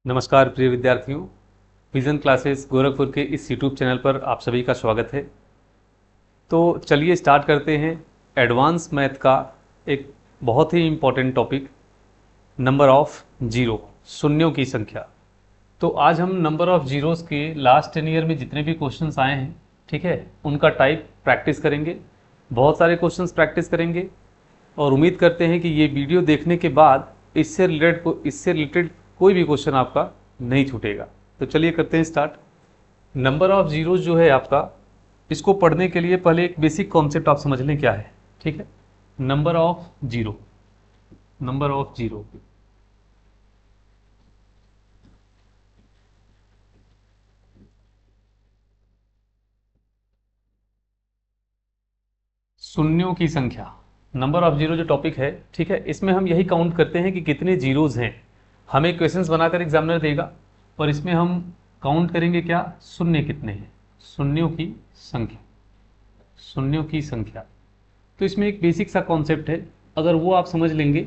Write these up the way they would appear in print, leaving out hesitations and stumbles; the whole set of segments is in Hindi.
नमस्कार प्रिय विद्यार्थियों, विजन क्लासेस गोरखपुर के इस यूट्यूब चैनल पर आप सभी का स्वागत है। तो चलिए स्टार्ट करते हैं एडवांस मैथ का एक बहुत ही important topic, number of zero, शून्यों की संख्या। तो आज हम नंबर ऑफ जीरोस के लास्ट 10 ईयर में जितने भी क्वेश्चंस आए हैं, ठीक है, उनका टाइप प्रैक्टिस करेंगे। बहुत सारे क्वेश्चंस प्रैक्टिस करेंगे और उम्मीद करते हैं कि ये वीडियो देखने के बाद इससे रिलेटेड कोई भी क्वेश्चन आपका नहीं छूटेगा। तो चलिए करते हैं स्टार्ट। नंबर ऑफ जीरोस जो है आपका, इसको पढ़ने के लिए पहले एक बेसिक कॉन्सेप्ट आप समझ लें क्या है। ठीक है, number of zero, number of zero शून्यों की संख्या। नंबर ऑफ जीरो जो टॉपिक है, ठीक है, इसमें हम यही काउंट करते हैं कि कितने जीरोस हैं। हमें क्वेश्चंस बनाकर एग्जामिनर देगा और इसमें हम काउंट करेंगे क्या, शून्य कितने हैं, शून्यों की संख्या, शून्यों की संख्या। तो इसमें एक बेसिक सा कॉन्सेप्ट है, अगर वो आप समझ लेंगे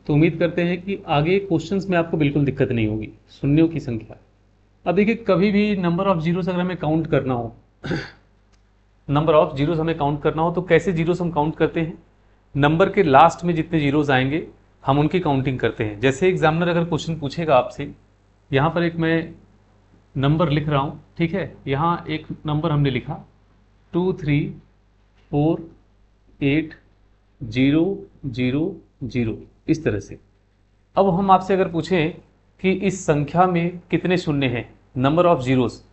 तो उम्मीद करते हैं कि आगे क्वेश्चंस में आपको बिल्कुल दिक्कत नहीं होगी। शून्यों की संख्या, अब देखिए कभी भी नंबर ऑफ जीरोस अगर हमें काउंट करना हो नंबर ऑफ जीरोस हमें काउंट करना हो तो कैसे जीरोस हम काउंट करते हैं, नंबर के लास्ट में जितने जीरोस आएंगे हम उनकी काउंटिंग करते हैं। जैसे एग्जामिनर अगर क्वेश्चन पूछेगा आपसे, यहाँ पर एक मैं नंबर लिख रहा हूँ, ठीक है, यहाँ एक नंबर हमने लिखा 2 3 4 8 0 0 0, इस तरह से। अब हम आपसे अगर पूछें कि इस संख्या में कितने शून्य हैं, नंबर ऑफ जीरोस,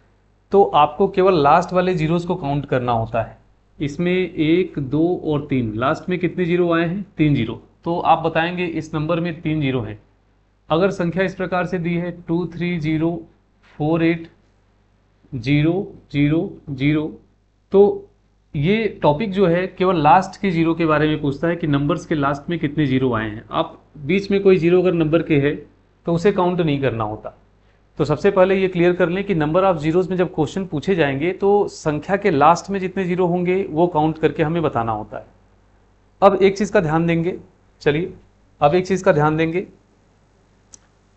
तो आपको केवल लास्ट वाले जीरोस को काउंट करना होता है। इसमें 1 2 और 3, लास्ट में कितने जीरो आए हैं, 3 जीरो। तो आप बताएंगे इस नंबर में 3 जीरो हैं। अगर संख्या इस प्रकार से दी है 2 3 0 4 8 0 0 0, तो ये टॉपिक जो है केवल लास्ट के जीरो के बारे में पूछता है कि नंबर्स के लास्ट में कितने जीरो आए हैं। आप बीच में कोई जीरो अगर नंबर के है तो उसे काउंट नहीं करना होता। तो सबसे पहले ये क्लियर कर लें कि नंबर ऑफ जीरोस में जब क्वेश्चन पूछे जाएंगे तो संख्या के लास्ट में जितने जीरो होंगे वो काउंट करके हमें बताना होता है। अब एक चीज़ का ध्यान देंगे, चलिए अब एक चीज़ का ध्यान देंगे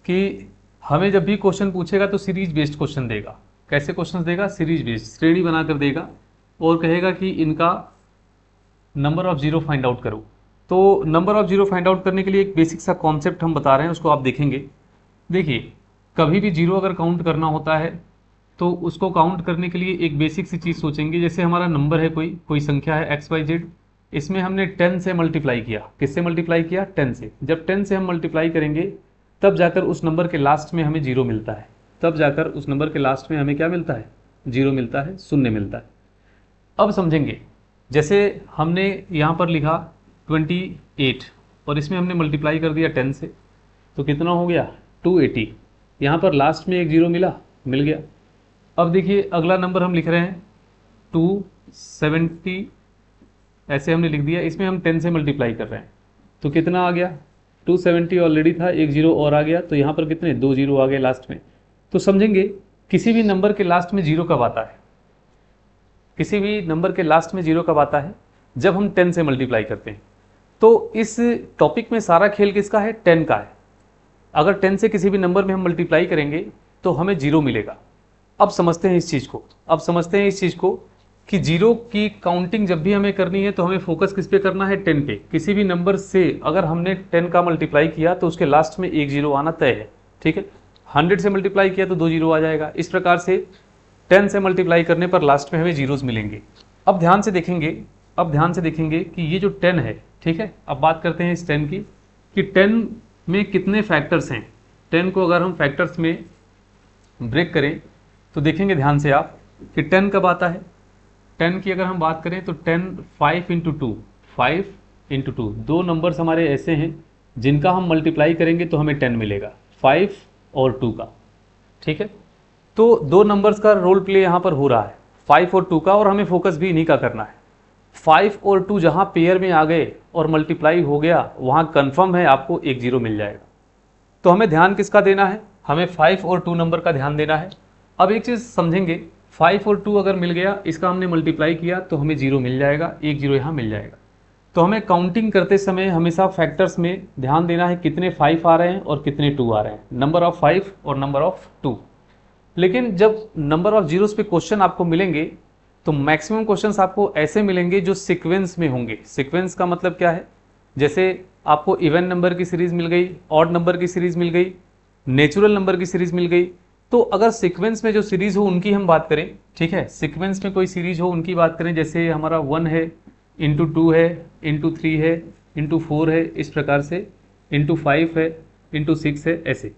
कि हमें जब भी क्वेश्चन पूछेगा तो सीरीज बेस्ड क्वेश्चन देगा। कैसे क्वेश्चन देगा, सीरीज बेस्ड, श्रेणी बनाकर देगा और कहेगा कि इनका number of zero find out करो। तो number of zero find out करने के लिए एक बेसिक सा कॉन्सेप्ट हम बता रहे हैं, उसको आप देखेंगे। देखिए कभी भी जीरो अगर काउंट करना होता है तो उसको काउंट करने के लिए एक बेसिक सी चीज़ सोचेंगे। जैसे हमारा नंबर है, कोई संख्या है XYZ, इसमें हमने 10 से मल्टीप्लाई किया। किससे मल्टीप्लाई किया, 10 से। जब 10 से हम मल्टीप्लाई करेंगे तब जाकर उस नंबर के लास्ट में हमें जीरो मिलता है, तब जाकर उस नंबर के लास्ट में हमें क्या मिलता है, जीरो मिलता है, शून्य मिलता है। अब समझेंगे, जैसे हमने यहाँ पर लिखा 28 और इसमें हमने मल्टीप्लाई कर दिया 10 से, तो कितना हो गया, 280। यहाँ पर लास्ट में एक जीरो मिल गया। अब देखिए अगला नंबर हम लिख रहे हैं 270, ऐसे हमने लिख दिया, इसमें हम 10 से मल्टीप्लाई कर रहे हैं तो कितना आ गया, 270 ऑलरेडी था, एक जीरो और आ गया, तो यहाँ पर कितने, 2 जीरो आ गए लास्ट में। तो समझेंगे किसी भी नंबर के लास्ट में जीरो कब आता है, किसी भी नंबर के लास्ट में जीरो कब आता है, जब हम 10 से मल्टीप्लाई करते हैं। तो इस टॉपिक में सारा खेल किसका है, 10 का है। अगर 10 से किसी भी नंबर में हम मल्टीप्लाई करेंगे तो हमें जीरो मिलेगा। अब समझते हैं इस चीज़ को, अब समझते हैं इस चीज़ को कि जीरो की काउंटिंग जब भी हमें करनी है तो हमें फोकस किस पे करना है, 10 पे। किसी भी नंबर से अगर हमने 10 का मल्टीप्लाई किया तो उसके लास्ट में एक जीरो आना तय है, ठीक है। 100 से मल्टीप्लाई किया तो 2 जीरो आ जाएगा। इस प्रकार से 10 से मल्टीप्लाई करने पर लास्ट में हमें जीरोस मिलेंगे। अब ध्यान से देखेंगे, अब ध्यान से देखेंगे कि ये जो 10 है, ठीक है, अब बात करते हैं इस 10 की कि 10 में कितने फैक्टर्स हैं। 10 को अगर हम फैक्टर्स में ब्रेक करें तो देखेंगे ध्यान से आप कि 10 कब आता है। 10 की अगर हम बात करें तो 10 5 इंटू 2, 5 इंटू 2, दो नंबर्स हमारे ऐसे हैं जिनका हम मल्टीप्लाई करेंगे तो हमें 10 मिलेगा, 5 और 2 का, ठीक है। तो दो नंबर्स का रोल प्ले यहाँ पर हो रहा है, 5 और 2 का, और हमें फोकस भी इन्हीं का करना है। 5 और 2 जहाँ पेयर में आ गए और मल्टीप्लाई हो गया वहाँ कंफर्म है आपको एक जीरो मिल जाएगा। तो हमें ध्यान किसका देना है, हमें 5 और 2 नंबर का ध्यान देना है। अब एक चीज़ समझेंगे, 5 और 2 अगर मिल गया, इसका हमने मल्टीप्लाई किया तो हमें जीरो मिल जाएगा, एक जीरो यहाँ मिल जाएगा। तो हमें काउंटिंग करते समय हमेशा फैक्टर्स में ध्यान देना है कितने 5 आ रहे हैं और कितने 2 आ रहे हैं, नंबर ऑफ 5 और नंबर ऑफ 2। लेकिन जब नंबर ऑफ जीरोस पे क्वेश्चन आपको मिलेंगे तो मैक्सिमम क्वेश्चंस आपको ऐसे मिलेंगे जो सीक्वेंस में होंगे। सीक्वेंस का मतलब क्या है, जैसे आपको इवन नंबर की सीरीज मिल गई, ऑड नंबर की सीरीज मिल गई, नेचुरल नंबर की सीरीज मिल गई। तो अगर सीक्वेंस में जो सीरीज हो उनकी हम बात करें, ठीक है, सीक्वेंस में कोई सीरीज हो उनकी बात करें, जैसे हमारा 1 है, इंटू 2 है, इंटू 3 है, इंटू 4 है, इस प्रकार से इंटू 5 है, इंटू 6 है, ऐसे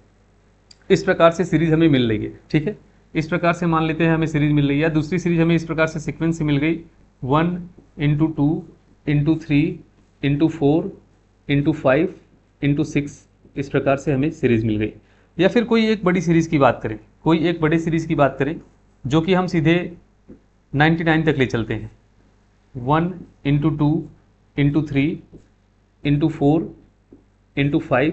इस प्रकार से सीरीज हमें मिल रही है। ठीक है, इस प्रकार से मान लेते हैं हमें सीरीज मिल रही है, या दूसरी सीरीज हमें इस प्रकार से सीक्वेंस से मिल गई 1 into 2 into 3 into 4 into 5 into 6, इस प्रकार से हमें सीरीज मिल गई। या फिर कोई एक बड़ी सीरीज की बात करें, कोई एक बड़ी सीरीज की बात करें जो कि हम सीधे 99 तक ले चलते हैं, 1 into 2 into 3 into 4 into 5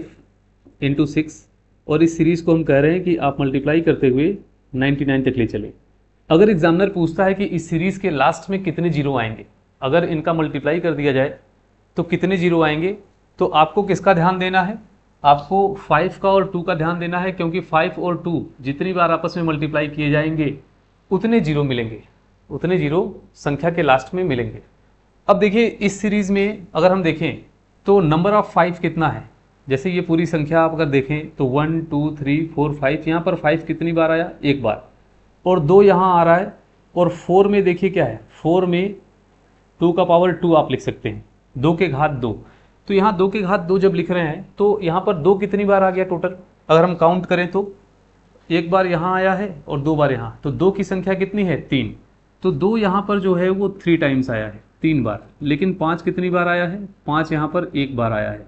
into 6, और इस सीरीज को हम कह रहे हैं कि आप मल्टीप्लाई करते हुए 99 तक ले चले। अगर एग्जामिनर पूछता है कि इस सीरीज के लास्ट में कितने जीरो आएंगे, अगर इनका मल्टीप्लाई कर दिया जाए तो कितने जीरो आएंगे, तो आपको किसका ध्यान देना है, आपको 5 का और 2 का ध्यान देना है, क्योंकि 5 और 2 जितनी बार आपस में मल्टीप्लाई किए जाएंगे उतने जीरो मिलेंगे, उतने जीरो संख्या के लास्ट में मिलेंगे। अब देखिए इस सीरीज में अगर हम देखें तो नंबर ऑफ 5 कितना है, जैसे ये पूरी संख्या आप अगर देखें तो 1 2 3 4 5, यहाँ पर 5 कितनी बार आया, एक बार, और 2 यहाँ आ रहा है, और 4 में देखिए क्या है, 4 में 2 का पावर 2 आप लिख सकते हैं, 2 के घात 2। तो यहाँ 2 के घात 2 जब लिख रहे हैं तो यहाँ पर 2 कितनी बार आ गया टोटल, अगर हम काउंट करें तो एक बार यहाँ आया है और 2 बार यहाँ, तो 2 की संख्या कितनी है, 3। तो 2 यहाँ पर जो है वो 3 टाइम्स आया है, 3 बार। लेकिन 5 कितनी बार आया है, 5 यहाँ पर एक बार आया है।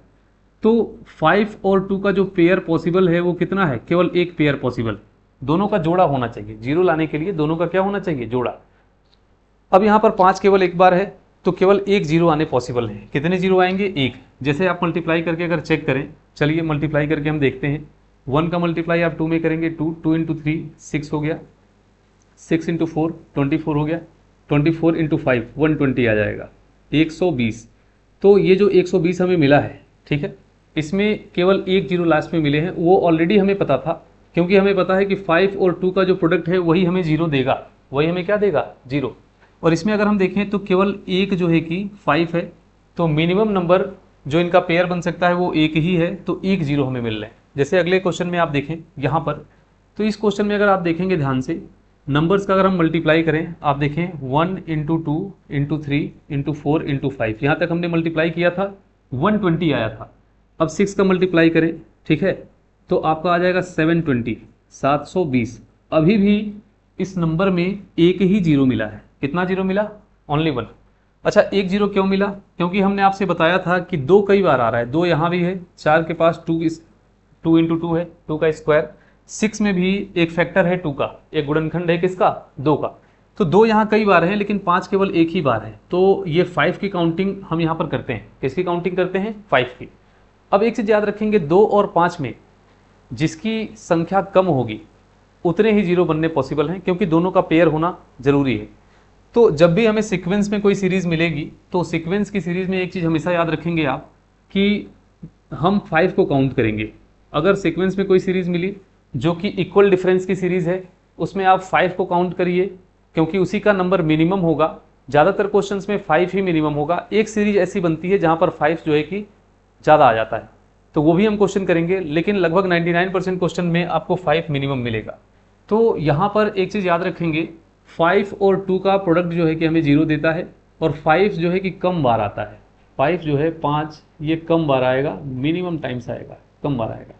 तो 5 और 2 का जो पेयर पॉसिबल है वो कितना है, केवल एक पेयर पॉसिबल, दोनों का जोड़ा होना चाहिए, जीरो लाने के लिए दोनों का क्या होना चाहिए, जोड़ा। अब यहाँ पर 5 केवल एक बार है तो केवल एक जीरो आने पॉसिबल है, कितने जीरो आएंगे, एक। जैसे आप मल्टीप्लाई करके अगर चेक करें, चलिए मल्टीप्लाई करके हम देखते हैं, 1 का मल्टीप्लाई आप 2 में करेंगे, 2 इंटू 3 6 हो गया, 6 इंटू 4 24 हो गया, 24 इंटू 5 120 आ जाएगा, 120। तो ये जो 120 हमें मिला है, ठीक है, इसमें केवल एक जीरो लास्ट में मिले हैं, वो ऑलरेडी हमें पता था, क्योंकि हमें पता है कि 5 और 2 का जो प्रोडक्ट है वही हमें जीरो देगा, वही हमें क्या देगा, जीरो। और इसमें अगर हम देखें तो केवल एक जो है कि 5 है, तो मिनिमम नंबर जो इनका पेयर बन सकता है वो एक ही है, तो एक जीरो हमें मिल रहे हैं। जैसे अगले क्वेश्चन में आप देखें यहाँ पर, तो इस क्वेश्चन में अगर आप देखेंगे ध्यान से, नंबर्स का अगर हम मल्टीप्लाई करें, आप देखें 1 इंटू 2 इंटू 3 इंटू 4 इंटू 5, यहाँ तक हमने मल्टीप्लाई किया था, 120 आया था। अब 6 का मल्टीप्लाई करें, ठीक है, तो आपका आ जाएगा 720, 720। अभी भी इस नंबर में एक ही जीरो मिला है, कितना जीरो मिला, ओनली 1। अच्छा, एक जीरो क्यों मिला, क्योंकि हमने आपसे बताया था कि 2 कई बार आ रहा है, 2 यहाँ भी है, 4 के पास 2 इंटू 2 है, 2 का स्क्वायर, 6 में भी एक फैक्टर है 2 का, एक गुणनखंड है किसका, 2 का। तो 2 यहाँ कई बार हैं लेकिन 5 केवल एक ही बार है, तो ये 5 की काउंटिंग हम यहाँ पर करते हैं, किसकी काउंटिंग करते हैं, 5 की। अब एक चीज़ याद रखेंगे, 2 और 5 में जिसकी संख्या कम होगी उतने ही जीरो बनने पॉसिबल हैं, क्योंकि दोनों का पेयर होना जरूरी है। तो जब भी हमें सीक्वेंस में कोई सीरीज मिलेगी तो सीक्वेंस की सीरीज में एक चीज़ हमेशा याद रखेंगे आप कि हम 5 को काउंट करेंगे। अगर सीक्वेंस में कोई सीरीज मिली जो कि इक्वल डिफरेंस की सीरीज है, उसमें आप 5 को काउंट करिए, क्योंकि उसी का नंबर मिनिमम होगा। ज़्यादातर क्वेश्चंस में 5 ही मिनिमम होगा। एक सीरीज ऐसी बनती है जहाँ पर 5 जो है कि ज़्यादा आ जाता है, तो वो भी हम क्वेश्चन करेंगे, लेकिन लगभग 99% क्वेश्चन में आपको 5 मिनिमम मिलेगा। तो यहाँ पर एक चीज़ याद रखेंगे, 5 और 2 का प्रोडक्ट जो है कि हमें जीरो देता है, और 5 जो है कि कम बार आता है, 5 जो है 5 ये कम बार आएगा, मिनिमम टाइम्स आएगा, कम बार आएगा।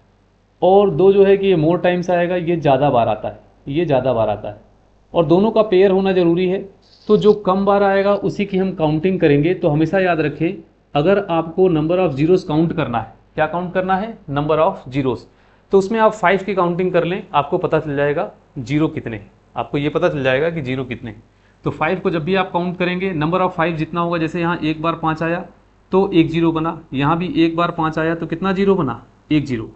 और 2 जो है कि ये मोर टाइम्स आएगा, ये ज़्यादा बार आता है, ये ज़्यादा बार आता है। और दोनों का पेयर होना जरूरी है, तो जो कम बार आएगा उसी की हम काउंटिंग करेंगे। तो हमेशा याद रखें, अगर आपको नंबर ऑफ जीरोस काउंट करना है, क्या काउंट करना है, नंबर ऑफ जीरोस, तो उसमें आप 5 की काउंटिंग कर लें, आपको पता चल जाएगा जीरो कितने हैं, आपको ये पता चल जाएगा कि जीरो कितने हैं। तो 5 को जब भी आप काउंट करेंगे, नंबर ऑफ 5 जितना होगा, जैसे यहाँ एक बार 5 आया तो एक जीरो बना, यहाँ भी एक बार 5 आया तो कितना जीरो बना, एक जीरो।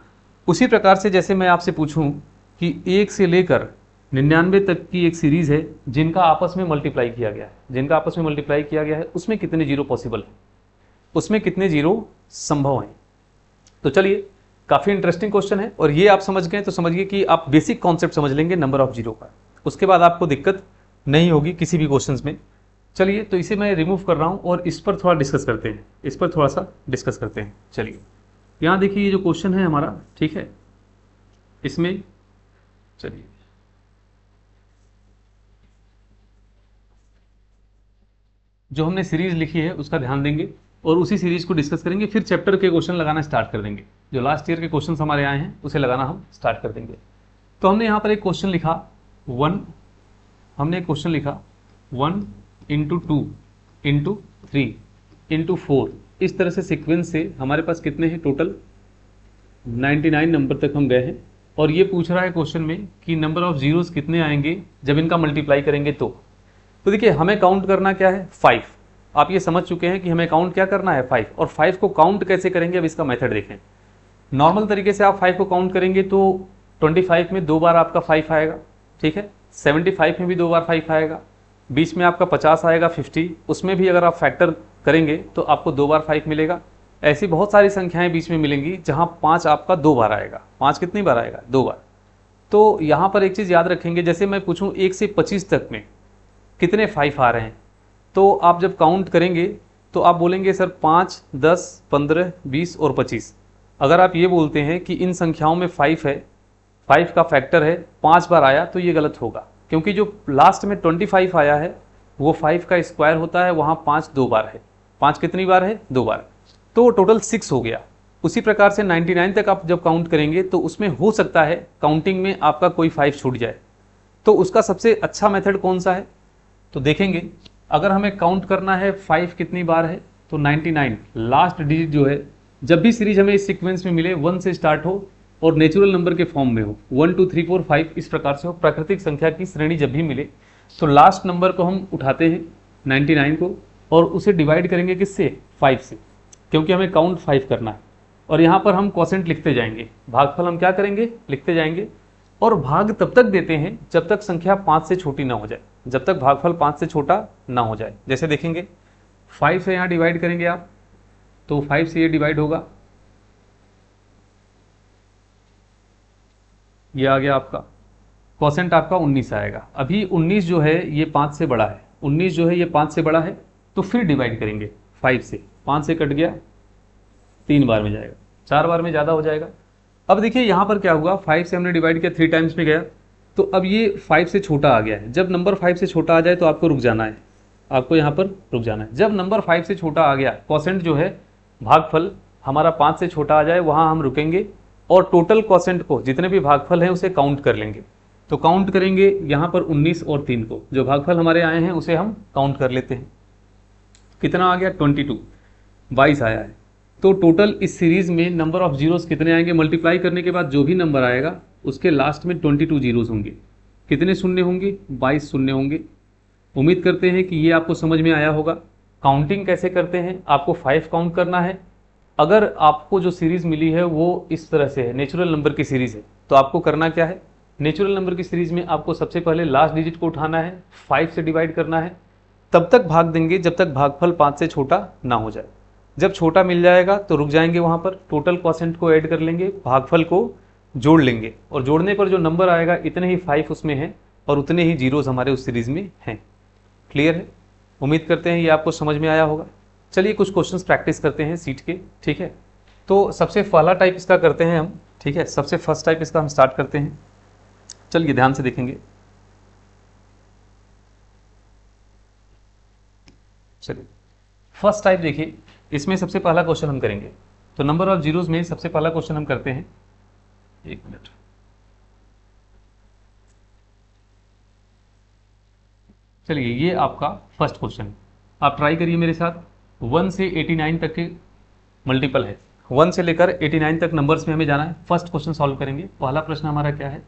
उसी प्रकार से जैसे मैं आपसे पूछूं कि 1 से लेकर 99 तक की एक सीरीज है जिनका आपस में मल्टीप्लाई किया गया है, जिनका आपस में मल्टीप्लाई किया गया है, उसमें कितने जीरो पॉसिबल है। उसमें कितने जीरो संभव हैं। तो चलिए, काफ़ी इंटरेस्टिंग क्वेश्चन है, और ये आप समझ गए तो समझिए कि आप बेसिक कॉन्सेप्ट समझ लेंगे नंबर ऑफ जीरो का, उसके बाद आपको दिक्कत नहीं होगी किसी भी क्वेश्चंस में। चलिए, तो इसे मैं रिमूव कर रहा हूँ और इस पर थोड़ा डिस्कस करते हैं, इस पर थोड़ा सा डिस्कस करते हैं। चलिए, यहाँ देखिए ये जो क्वेश्चन है हमारा, ठीक है, इसमें चलिए जो हमने सीरीज लिखी है उसका ध्यान देंगे और उसी सीरीज को डिस्कस करेंगे, फिर चैप्टर के क्वेश्चन लगाना स्टार्ट कर देंगे। जो लास्ट ईयर के क्वेश्चन हमारे आए हैं उसे लगाना हम स्टार्ट कर देंगे। तो हमने यहाँ पर एक क्वेश्चन लिखा 1, हमने एक क्वेश्चन लिखा 1 इंटू 2 इंटू 3 इंटू 4, इस तरह से सीक्वेंस से हमारे पास कितने हैं टोटल 99 नंबर तक हम गए हैं। और ये पूछ रहा है क्वेश्चन में कि नंबर ऑफ जीरोस कितने आएंगे जब इनका मल्टीप्लाई करेंगे। तो देखिए, हमें काउंट करना क्या है 5। आप ये समझ चुके हैं कि हमें काउंट क्या करना है 5, और 5 को काउंट कैसे करेंगे अब इसका मेथड देखें। नॉर्मल तरीके से आप 5 को काउंट करेंगे तो 25 में 2 बार आपका 5 आएगा, ठीक है, 75 में भी 2 बार 5 आएगा, बीच में आपका 50 आएगा, 50, उसमें भी अगर आप फैक्टर करेंगे तो आपको 2 बार 5 मिलेगा। ऐसी बहुत सारी संख्याएं बीच में मिलेंगी जहां 5 आपका 2 बार आएगा। 5 कितनी बार आएगा 2 बार। तो यहां पर एक चीज याद रखेंगे, जैसे मैं पूछूं 1 से 25 तक में कितने 5 आ रहे हैं, तो आप जब काउंट करेंगे तो आप बोलेंगे सर 5, 10, 15, 20 और 25। अगर आप ये बोलते हैं कि इन संख्याओं में 5 है, 5 का फैक्टर है 5 बार आया, तो ये गलत होगा, क्योंकि जो लास्ट में 25 आया है वो 5 का स्क्वायर होता है, वहाँ 5 2 बार है। 5 कितनी बार है 2 बार, तो टोटल 6 हो गया। उसी प्रकार से 99 तक आप जब काउंट करेंगे तो उसमें हो सकता है काउंटिंग में आपका कोई 5 छूट जाए। तो उसका सबसे अच्छा मेथड कौन सा है, तो देखेंगे अगर हमें काउंट करना है 5 कितनी बार है, तो 99 लास्ट डिजिट जो है, जब भी सीरीज हमें इस सीक्वेंस में मिले 1 से स्टार्ट हो और नेचुरल नंबर के फॉर्म में हो, 1 2 3 4 5 इस प्रकार से हो, प्राकृतिक संख्या की श्रेणी जब भी मिले तो लास्ट नंबर को हम उठाते हैं 99 को और उसे डिवाइड करेंगे किससे 5 से, क्योंकि हमें काउंट 5 करना है। और यहाँ पर हम क्वोशेंट लिखते जाएंगे, भागफल हम क्या करेंगे लिखते जाएंगे, और भाग तब तक देते हैं जब तक संख्या 5 से छोटी ना हो जाए, जब तक भागफल 5 से छोटा ना हो जाए। जैसे देखेंगे 5 से यहाँ डिवाइड करेंगे आप, तो 5 से ये डिवाइड होगा, ये आ गया आपका क्वोशेंट, आपका 19 आएगा। अभी 19 जो है ये 5 से बड़ा है, 19 जो है ये 5 से बड़ा है, तो फिर डिवाइड करेंगे 5 से, 5 से कट गया 3 बार में जाएगा, 4 बार में ज़्यादा हो जाएगा। अब देखिए यहाँ पर क्या हुआ, 5 से हमने डिवाइड किया 3 टाइम्स में गया, तो अब ये 5 से छोटा आ गया है। जब नंबर 5 से छोटा आ जाए तो आपको रुक जाना है, आपको यहाँ पर रुक जाना है। जब नंबर 5 से छोटा आ गया, क्वोशेंट जो है भागफल हमारा 5 से छोटा आ जाए, वहाँ हम रुकेंगे और टोटल क्वोशेंट को, जितने भी भागफल हैं उसे काउंट कर लेंगे। तो काउंट करेंगे यहाँ पर 19 और 3 को, जो भागफल हमारे आए हैं उसे हम काउंट कर लेते हैं। कितना आ गया 22, 22 आया है। तो टोटल इस सीरीज में नंबर ऑफ जीरोस कितने आएंगे, मल्टीप्लाई करने के बाद जो भी नंबर आएगा उसके लास्ट में 22 जीरोस होंगे। कितने शून्य होंगे 22 शून्य होंगे। उम्मीद करते हैं कि ये आपको समझ में आया होगा। काउंटिंग कैसे करते हैं, आपको 5 काउंट करना है। अगर आपको जो सीरीज मिली है वो इस तरह से है, नेचुरल नंबर की सीरीज है, तो आपको करना क्या है, नेचुरल नंबर की सीरीज में आपको सबसे पहले लास्ट डिजिट को उठाना है, 5 से डिवाइड करना है, तब तक भाग देंगे जब तक भागफल 5 से छोटा ना हो जाए। जब छोटा मिल जाएगा तो रुक जाएंगे, वहाँ पर टोटल क्वोशेंट को ऐड कर लेंगे, भागफल को जोड़ लेंगे, और जोड़ने पर जो नंबर आएगा इतने ही 5 उसमें हैं और उतने ही जीरोस हमारे उस सीरीज में हैं। क्लियर है, उम्मीद करते हैं ये आपको समझ में आया होगा। चलिए कुछ क्वेश्चंस प्रैक्टिस करते हैं सीट के, ठीक है। तो सबसे पहला टाइप इसका करते हैं हम, ठीक है, सबसे फर्स्ट टाइप इसका हम स्टार्ट करते हैं। चलिए ध्यान से देखेंगे। चलिए फर्स्ट टाइप देखिए, इसमें सबसे पहला क्वेश्चन हम करेंगे, तो नंबर ऑफ जीरोस में सबसे पहला क्वेश्चन हम करते हैं। एक मिनट, चलिए ये आपका फर्स्ट क्वेश्चन है, आप ट्राई करिए मेरे साथ। 1 से 89 तक के मल्टीपल है, 1 से लेकर 89 तक नंबर्स में हमें जाना है। फर्स्ट क्वेश्चन सॉल्व करेंगे। पहला प्रश्न हमारा क्या है,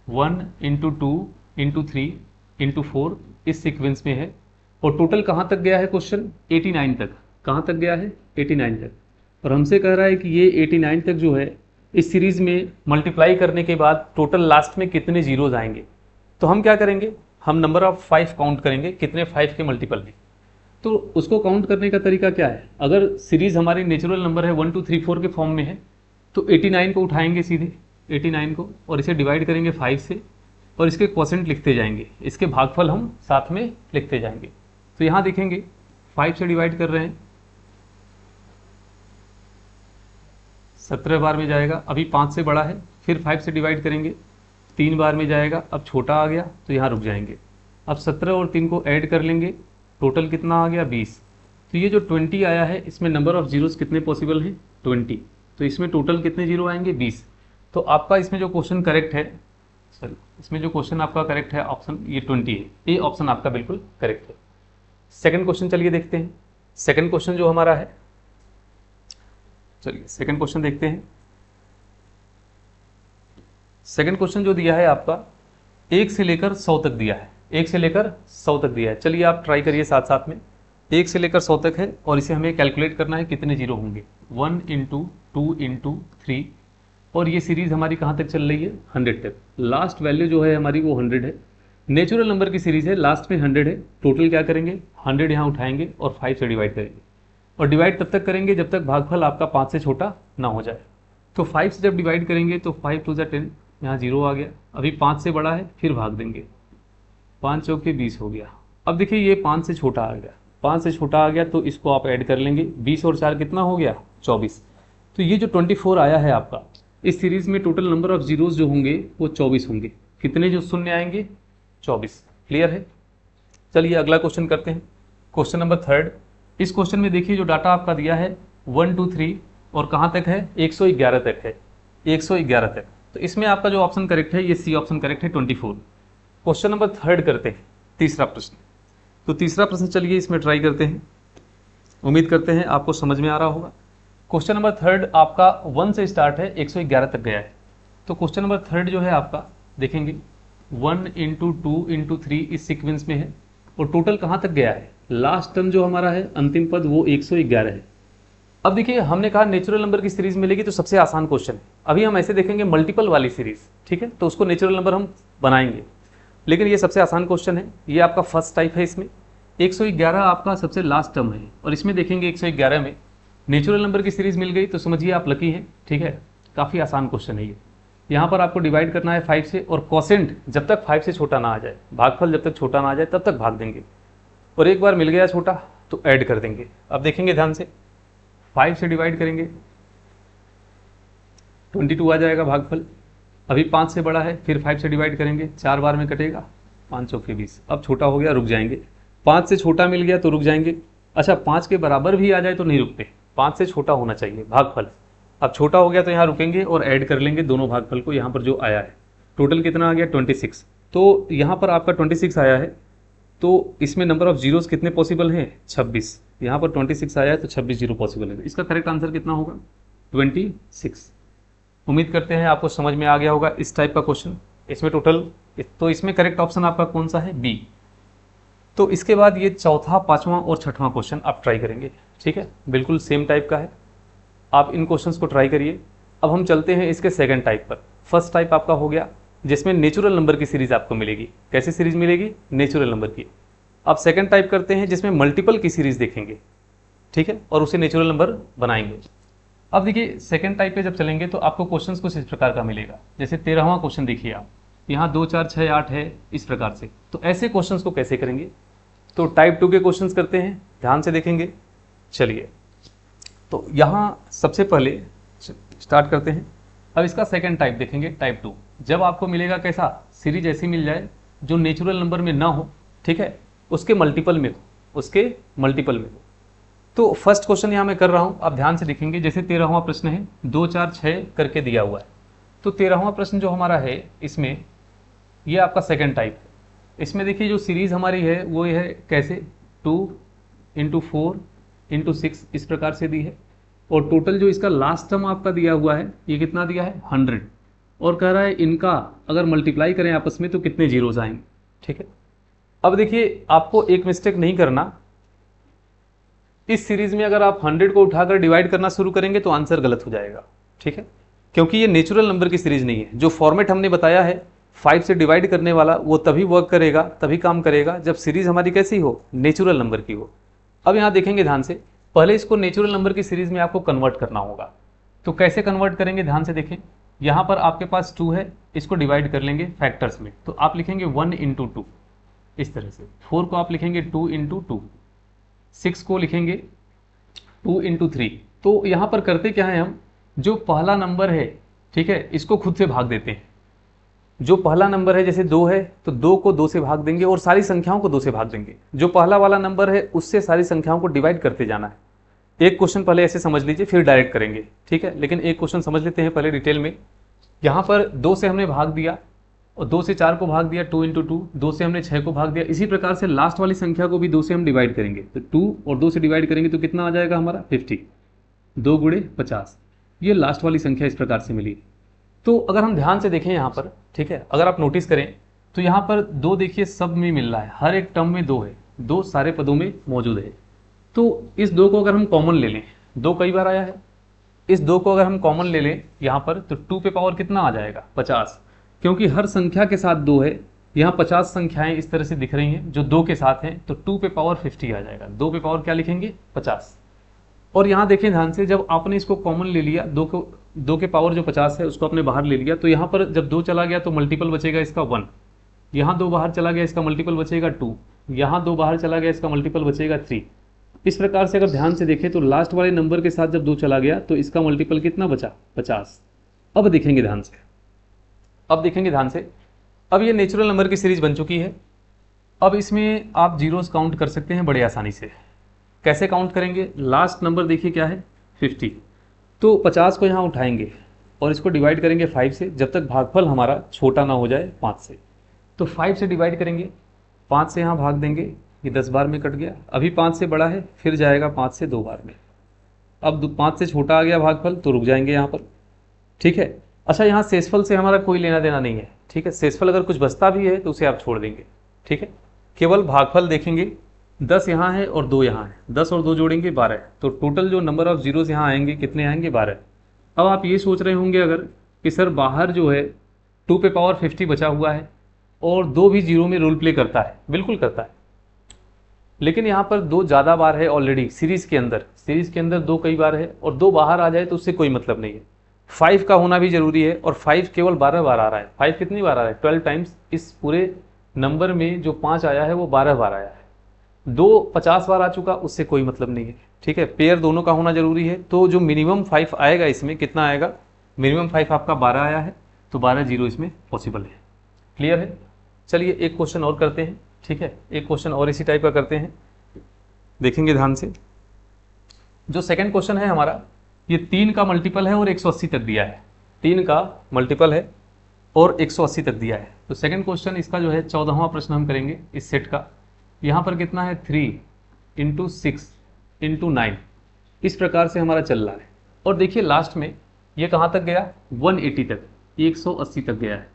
1 इंटू 2 इंटू 3 इंटू 4 इस सीक्वेंस में है, और टोटल कहाँ तक गया है क्वेश्चन 89 तक। कहाँ तक गया है 89 तक, और हमसे कह रहा है कि ये 89 तक जो है इस सीरीज में मल्टीप्लाई करने के बाद टोटल लास्ट में कितने जीरोज आएंगे। तो हम क्या करेंगे, हम नंबर ऑफ 5 काउंट करेंगे, कितने 5 के मल्टीपल में। तो उसको काउंट करने का तरीका क्या है, अगर सीरीज हमारी नेचुरल नंबर है 1 2 3 4 के फॉर्म में है तो 89 को उठाएंगे सीधे 89 को और इसे डिवाइड करेंगे 5 से और इसके क्वोशेंट लिखते जाएंगे, इसके भागफल हम साथ में लिखते जाएंगे। तो यहाँ देखेंगे 5 से डिवाइड कर रहे हैं 17 बार में जाएगा, अभी 5 से बड़ा है, फिर 5 से डिवाइड करेंगे 3 बार में जाएगा, अब छोटा आ गया तो यहाँ रुक जाएंगे। अब 17 और 3 को ऐड कर लेंगे, टोटल कितना आ गया 20। तो ये जो 20 आया है इसमें नंबर ऑफ जीरोस कितने पॉसिबल हैं 20, तो इसमें टोटल कितने जीरो आएंगे 20। तो आपका इसमें जो क्वेश्चन करेक्ट है, सॉरी इसमें जो क्वेश्चन आपका करेक्ट है ऑप्शन ये 20 है, ये ऑप्शन आपका बिल्कुल करेक्ट है। सेकंड क्वेश्चन चलिए देखते हैं। सेकंड क्वेश्चन जो हमारा है, चलिए सेकंड क्वेश्चन देखते हैं। सेकंड क्वेश्चन जो दिया है आपका 1 से लेकर 100 तक दिया है, 1 से लेकर 100 तक दिया है। चलिए आप ट्राई करिए साथ साथ में, 1 से लेकर 100 तक है और इसे हमें कैलकुलेट करना है कितने जीरो होंगे, 1 इंटू 2 इंटू 3, और ये सीरीज हमारी कहाँ तक चल रही है 100 तक। लास्ट वैल्यू जो है हमारी वो 100 है, नेचुरल नंबर की सीरीज है, लास्ट में 100 है। टोटल क्या करेंगे 100 यहाँ उठाएंगे और 5 से डिवाइड करेंगे, और डिवाइड तब तक करेंगे जब तक भागफल आपका 5 से छोटा ना हो जाए। तो 5 से जब डिवाइड करेंगे तो 5 2 10, यहाँ 0 आ गया, अभी 5 से बड़ा है फिर भाग देंगे, 5 चौके 20 हो गया। अब देखिए ये 5 से छोटा आ गया, 5 से छोटा आ गया तो इसको आप ऐड कर लेंगे, 20 और 4 कितना हो गया 24। तो ये जो 24 आया है आपका, इस सीरीज में टोटल नंबर ऑफ जीरोस जो होंगे वो 24 होंगे। कितने जो शून्य आएंगे 24। क्लियर है। चलिए अगला क्वेश्चन करते हैं, क्वेश्चन नंबर 3। इस क्वेश्चन में देखिए जो डाटा आपका दिया है 1 2 3 और कहाँ तक है 111 तक है, 111 तक। तो इसमें आपका जो ऑप्शन करेक्ट है ये सी ऑप्शन करेक्ट है 24। क्वेश्चन नंबर 3 करते हैं, तीसरा प्रश्न। तो तीसरा प्रश्न चलिए इसमें ट्राई करते हैं, उम्मीद करते हैं आपको समझ में आ रहा होगा। क्वेश्चन नंबर 3 आपका 1 से स्टार्ट है 111 तक गया है। तो क्वेश्चन नंबर 3 जो है आपका देखेंगे 1 इंटू 2 इंटू 3 इस सीक्वेंस में है और टोटल कहाँ तक गया है, लास्ट टर्म जो हमारा है अंतिम पद वो 111 है। अब देखिए हमने कहा नेचुरल नंबर की सीरीज मिलेगी तो सबसे आसान क्वेश्चन है। अभी हम ऐसे देखेंगे मल्टीपल वाली सीरीज, ठीक है, तो उसको नेचुरल नंबर हम बनाएंगे, लेकिन ये सबसे आसान क्वेश्चन है। ये आपका फर्स्ट टाइप है, इसमें 111 आपका सबसे लास्ट टर्म है और इसमें देखेंगे 111 में नेचुरल नंबर की सीरीज मिल गई तो समझिए आप लकी हैं, ठीक है। काफ़ी आसान क्वेश्चन है ये। यहाँ पर आपको डिवाइड करना है 5 से और क्वोशेंट जब तक 5 से छोटा ना आ जाए, भागफल जब तक छोटा ना आ जाए तब तक भाग देंगे, और एक बार मिल गया छोटा तो ऐड कर देंगे। अब देखेंगे ध्यान से, 5 से डिवाइड करेंगे 22 आ जाएगा भागफल, अभी 5 से बड़ा है, फिर 5 से डिवाइड करेंगे 4 बार में कटेगा, 5 चौके 20। अब छोटा हो गया रुक जाएंगे, 5 से छोटा मिल गया तो रुक जाएंगे। अच्छा 5 के बराबर भी आ जाए तो नहीं रुकते, 5 से छोटा होना चाहिए भागफल। अब छोटा हो गया तो यहाँ रुकेंगे और ऐड कर लेंगे दोनों भागफल को, यहाँ पर जो आया है टोटल कितना आ गया 26। तो यहाँ पर आपका 26 आया है, तो इसमें नंबर ऑफ जीरोस कितने पॉसिबल हैं 26। यहाँ पर 26 आया है तो 26 जीरो पॉसिबल है। इसका करेक्ट आंसर कितना होगा 26। उम्मीद करते हैं आपको समझ में आ गया होगा इस टाइप का क्वेश्चन। इसमें टोटल, तो इसमें करेक्ट ऑप्शन आपका कौन सा है बी। तो इसके बाद ये चौथा, पांचवा और छठवां क्वेश्चन आप ट्राई करेंगे, ठीक है, बिल्कुल सेम टाइप का है। आप इन क्वेश्चंस को ट्राई करिए। अब हम चलते हैं इसके सेकंड टाइप पर। फर्स्ट टाइप आपका हो गया जिसमें नेचुरल नंबर की सीरीज आपको मिलेगी। कैसी सीरीज मिलेगी, नेचुरल नंबर की। अब सेकंड टाइप करते हैं जिसमें मल्टीपल की सीरीज देखेंगे, ठीक है, और उसे नेचुरल नंबर बनाएंगे। अब देखिए सेकंड टाइप पे जब चलेंगे तो आपको क्वेश्चंस कुछ इस प्रकार का मिलेगा, जैसे 13वां क्वेश्चन देखिए आप, यहाँ 2 4 6 8 है इस प्रकार से। तो ऐसे क्वेश्चंस को कैसे करेंगे, तो टाइप 2 के क्वेश्चंस करते हैं, ध्यान से देखेंगे। चलिए तो यहाँ सबसे पहले स्टार्ट करते हैं। अब इसका सेकंड टाइप देखेंगे, टाइप 2। जब आपको मिलेगा कैसा, सीरीज ऐसी मिल जाए जो नेचुरल नंबर में ना हो, ठीक है, उसके मल्टीपल में हो, उसके मल्टीपल में हो। तो फर्स्ट क्वेश्चन यहाँ मैं कर रहा हूँ, आप ध्यान से देखेंगे। जैसे 13वां प्रश्न है 2 4 6 करके दिया हुआ है, तो 13वां प्रश्न जो हमारा है इसमें ये आपका सेकंड टाइप है। इसमें देखिए जो सीरीज हमारी है वो ये है कैसे, 2 इंटू 4 इंटू 6 इस प्रकार से दी है, और टोटल जो इसका लास्ट टर्म आपका दिया हुआ है ये कितना दिया है 100, और कह रहा है इनका अगर मल्टीप्लाई करें आपस में तो कितने जीरोज आएंगे, ठीक है। अब देखिए आपको एक मिस्टेक नहीं करना, इस सीरीज में अगर आप 100 को उठाकर डिवाइड करना शुरू करेंगे तो आंसर गलत हो जाएगा, ठीक है, क्योंकि ये नेचुरल नंबर की सीरीज नहीं है। जो फॉर्मेट हमने बताया है 5 से डिवाइड करने वाला, वो तभी वर्क करेगा, तभी काम करेगा जब सीरीज हमारी कैसी हो, नेचुरल नंबर की हो। अब यहाँ देखेंगे ध्यान से, पहले इसको नेचुरल नंबर की सीरीज में आपको कन्वर्ट करना होगा। तो कैसे कन्वर्ट करेंगे ध्यान से देखें, यहाँ पर आपके पास 2 है, इसको डिवाइड कर लेंगे फैक्टर्स में, तो आप लिखेंगे 1 इंटू 2 इस तरह से। 4 को आप लिखेंगे 2 इंटू 2, 6 को लिखेंगे 2 इंटू 3। तो यहाँ पर करते क्या है, हम जो पहला नंबर है, ठीक है, इसको खुद से भाग देते हैं। जो पहला नंबर है, जैसे 2 है तो 2 को 2 से भाग देंगे और सारी संख्याओं को 2 से भाग देंगे। जो पहला वाला नंबर है उससे सारी संख्याओं को डिवाइड करते जाना है। एक क्वेश्चन पहले ऐसे समझ लीजिए, फिर डायरेक्ट करेंगे, ठीक है। लेकिन एक क्वेश्चन समझ लेते हैं पहले डिटेल में। यहाँ पर 2 से हमने भाग दिया और 2 से 4 को भाग दिया 2 इंटू 2, 2 से हमने 6 को भाग दिया। इसी प्रकार से लास्ट वाली संख्या को भी 2 से हम डिवाइड करेंगे, तो 2 और 2 से डिवाइड करेंगे तो कितना आ जाएगा हमारा 50, 2 गुणे 50। ये लास्ट वाली संख्या इस प्रकार से मिली। तो अगर हम ध्यान से देखें यहाँ पर, ठीक है, अगर आप नोटिस करें तो यहाँ पर 2 देखिए सब में मिल रहा है, हर एक टर्म में 2 है, 2 सारे पदों में मौजूद है। तो इस 2 को अगर हम कॉमन ले लें, 2 कई बार आया है, इस 2 को अगर हम कॉमन ले लें यहाँ पर, तो 2 पे पावर कितना आ जाएगा 50, क्योंकि हर संख्या के साथ 2 है। यहाँ 50 संख्याएं इस तरह से दिख रही हैं जो 2 के साथ हैं, तो 2 पे पावर 50 आ जाएगा। 2 पे पावर क्या लिखेंगे 50। और यहाँ देखें ध्यान से, जब आपने इसको कॉमन ले लिया, 2 के पावर जो 50 है उसको आपने बाहर ले लिया, तो यहाँ पर जब 2 चला गया तो मल्टीपल बचेगा इसका 1, यहाँ 2 बाहर चला गया इसका मल्टीपल बचेगा 2, यहाँ 2 बाहर चला गया इसका मल्टीपल बचेगा 3। इस प्रकार से अगर ध्यान से देखें तो लास्ट वाले नंबर के साथ जब 2 चला गया तो इसका मल्टीपल कितना बचा 50। अब देखेंगे ध्यान से, अब ये नेचुरल नंबर की सीरीज बन चुकी है। अब इसमें आप जीरोस काउंट कर सकते हैं बड़े आसानी से। कैसे काउंट करेंगे, लास्ट नंबर देखिए क्या है 50, तो 50 को यहाँ उठाएंगे और इसको डिवाइड करेंगे 5 से, जब तक भागफल हमारा छोटा ना हो जाए 5 से। तो 5 से डिवाइड करेंगे, 5 से यहाँ भाग देंगे, ये 10 बार में कट गया। अभी 5 से बड़ा है, फिर जाएगा 5 से 2 बार में। अब 5 से छोटा आ गया भागफल, तो रुक जाएंगे यहाँ पर, ठीक है। अच्छा, यहाँ शेषफल से हमारा कोई लेना देना नहीं है, ठीक है। शेषफल अगर कुछ बचता भी है तो उसे आप छोड़ देंगे, ठीक है। केवल भागफल देखेंगे, 10 यहाँ है और 2 यहाँ है, 10 और 2 जोड़ेंगे 12, तो टोटल जो नंबर ऑफ जीरोस यहाँ आएंगे कितने आएंगे 12। अब आप ये सोच रहे होंगे अगर कि सर बाहर जो है 2 पे पावर 50 बचा हुआ है और 2 भी जीरो में रोल प्ले करता है, बिल्कुल करता है, लेकिन यहाँ पर 2 ज़्यादा बार है ऑलरेडी सीरीज़ के अंदर 2 कई बार है, और 2 बाहर आ जाए तो उससे कोई मतलब नहीं है। 5 का होना भी जरूरी है, और 5 केवल 12 बार आ रहा है। 5 कितनी बार आ रहा है 12 टाइम्स। इस पूरे नंबर में जो 5 आया है वो 12 बार आया है। 2 50 बार आ चुका, उससे कोई मतलब नहीं है, ठीक है। पेयर दोनों का होना जरूरी है। तो जो मिनिमम 5 आएगा इसमें कितना आएगा, मिनिमम 5 आपका 12 आया है, तो 12 जीरो इसमें पॉसिबल है। क्लियर है। चलिए एक क्वेश्चन और करते हैं, ठीक है। एक क्वेश्चन और इसी टाइप का करते हैं, देखेंगे ध्यान से। जो सेकंड क्वेश्चन है हमारा, ये 3 का मल्टीपल है और 180 तक दिया है। 3 का मल्टीपल है और 180 तक दिया है। तो सेकंड क्वेश्चन इसका जो है 14वां प्रश्न हम करेंगे इस सेट का। यहाँ पर कितना है 3 इंटू 6 इंटू 9, इस प्रकार से हमारा चल रहा है। और देखिए लास्ट में ये कहाँ तक गया 180 तक, 180 तक गया है,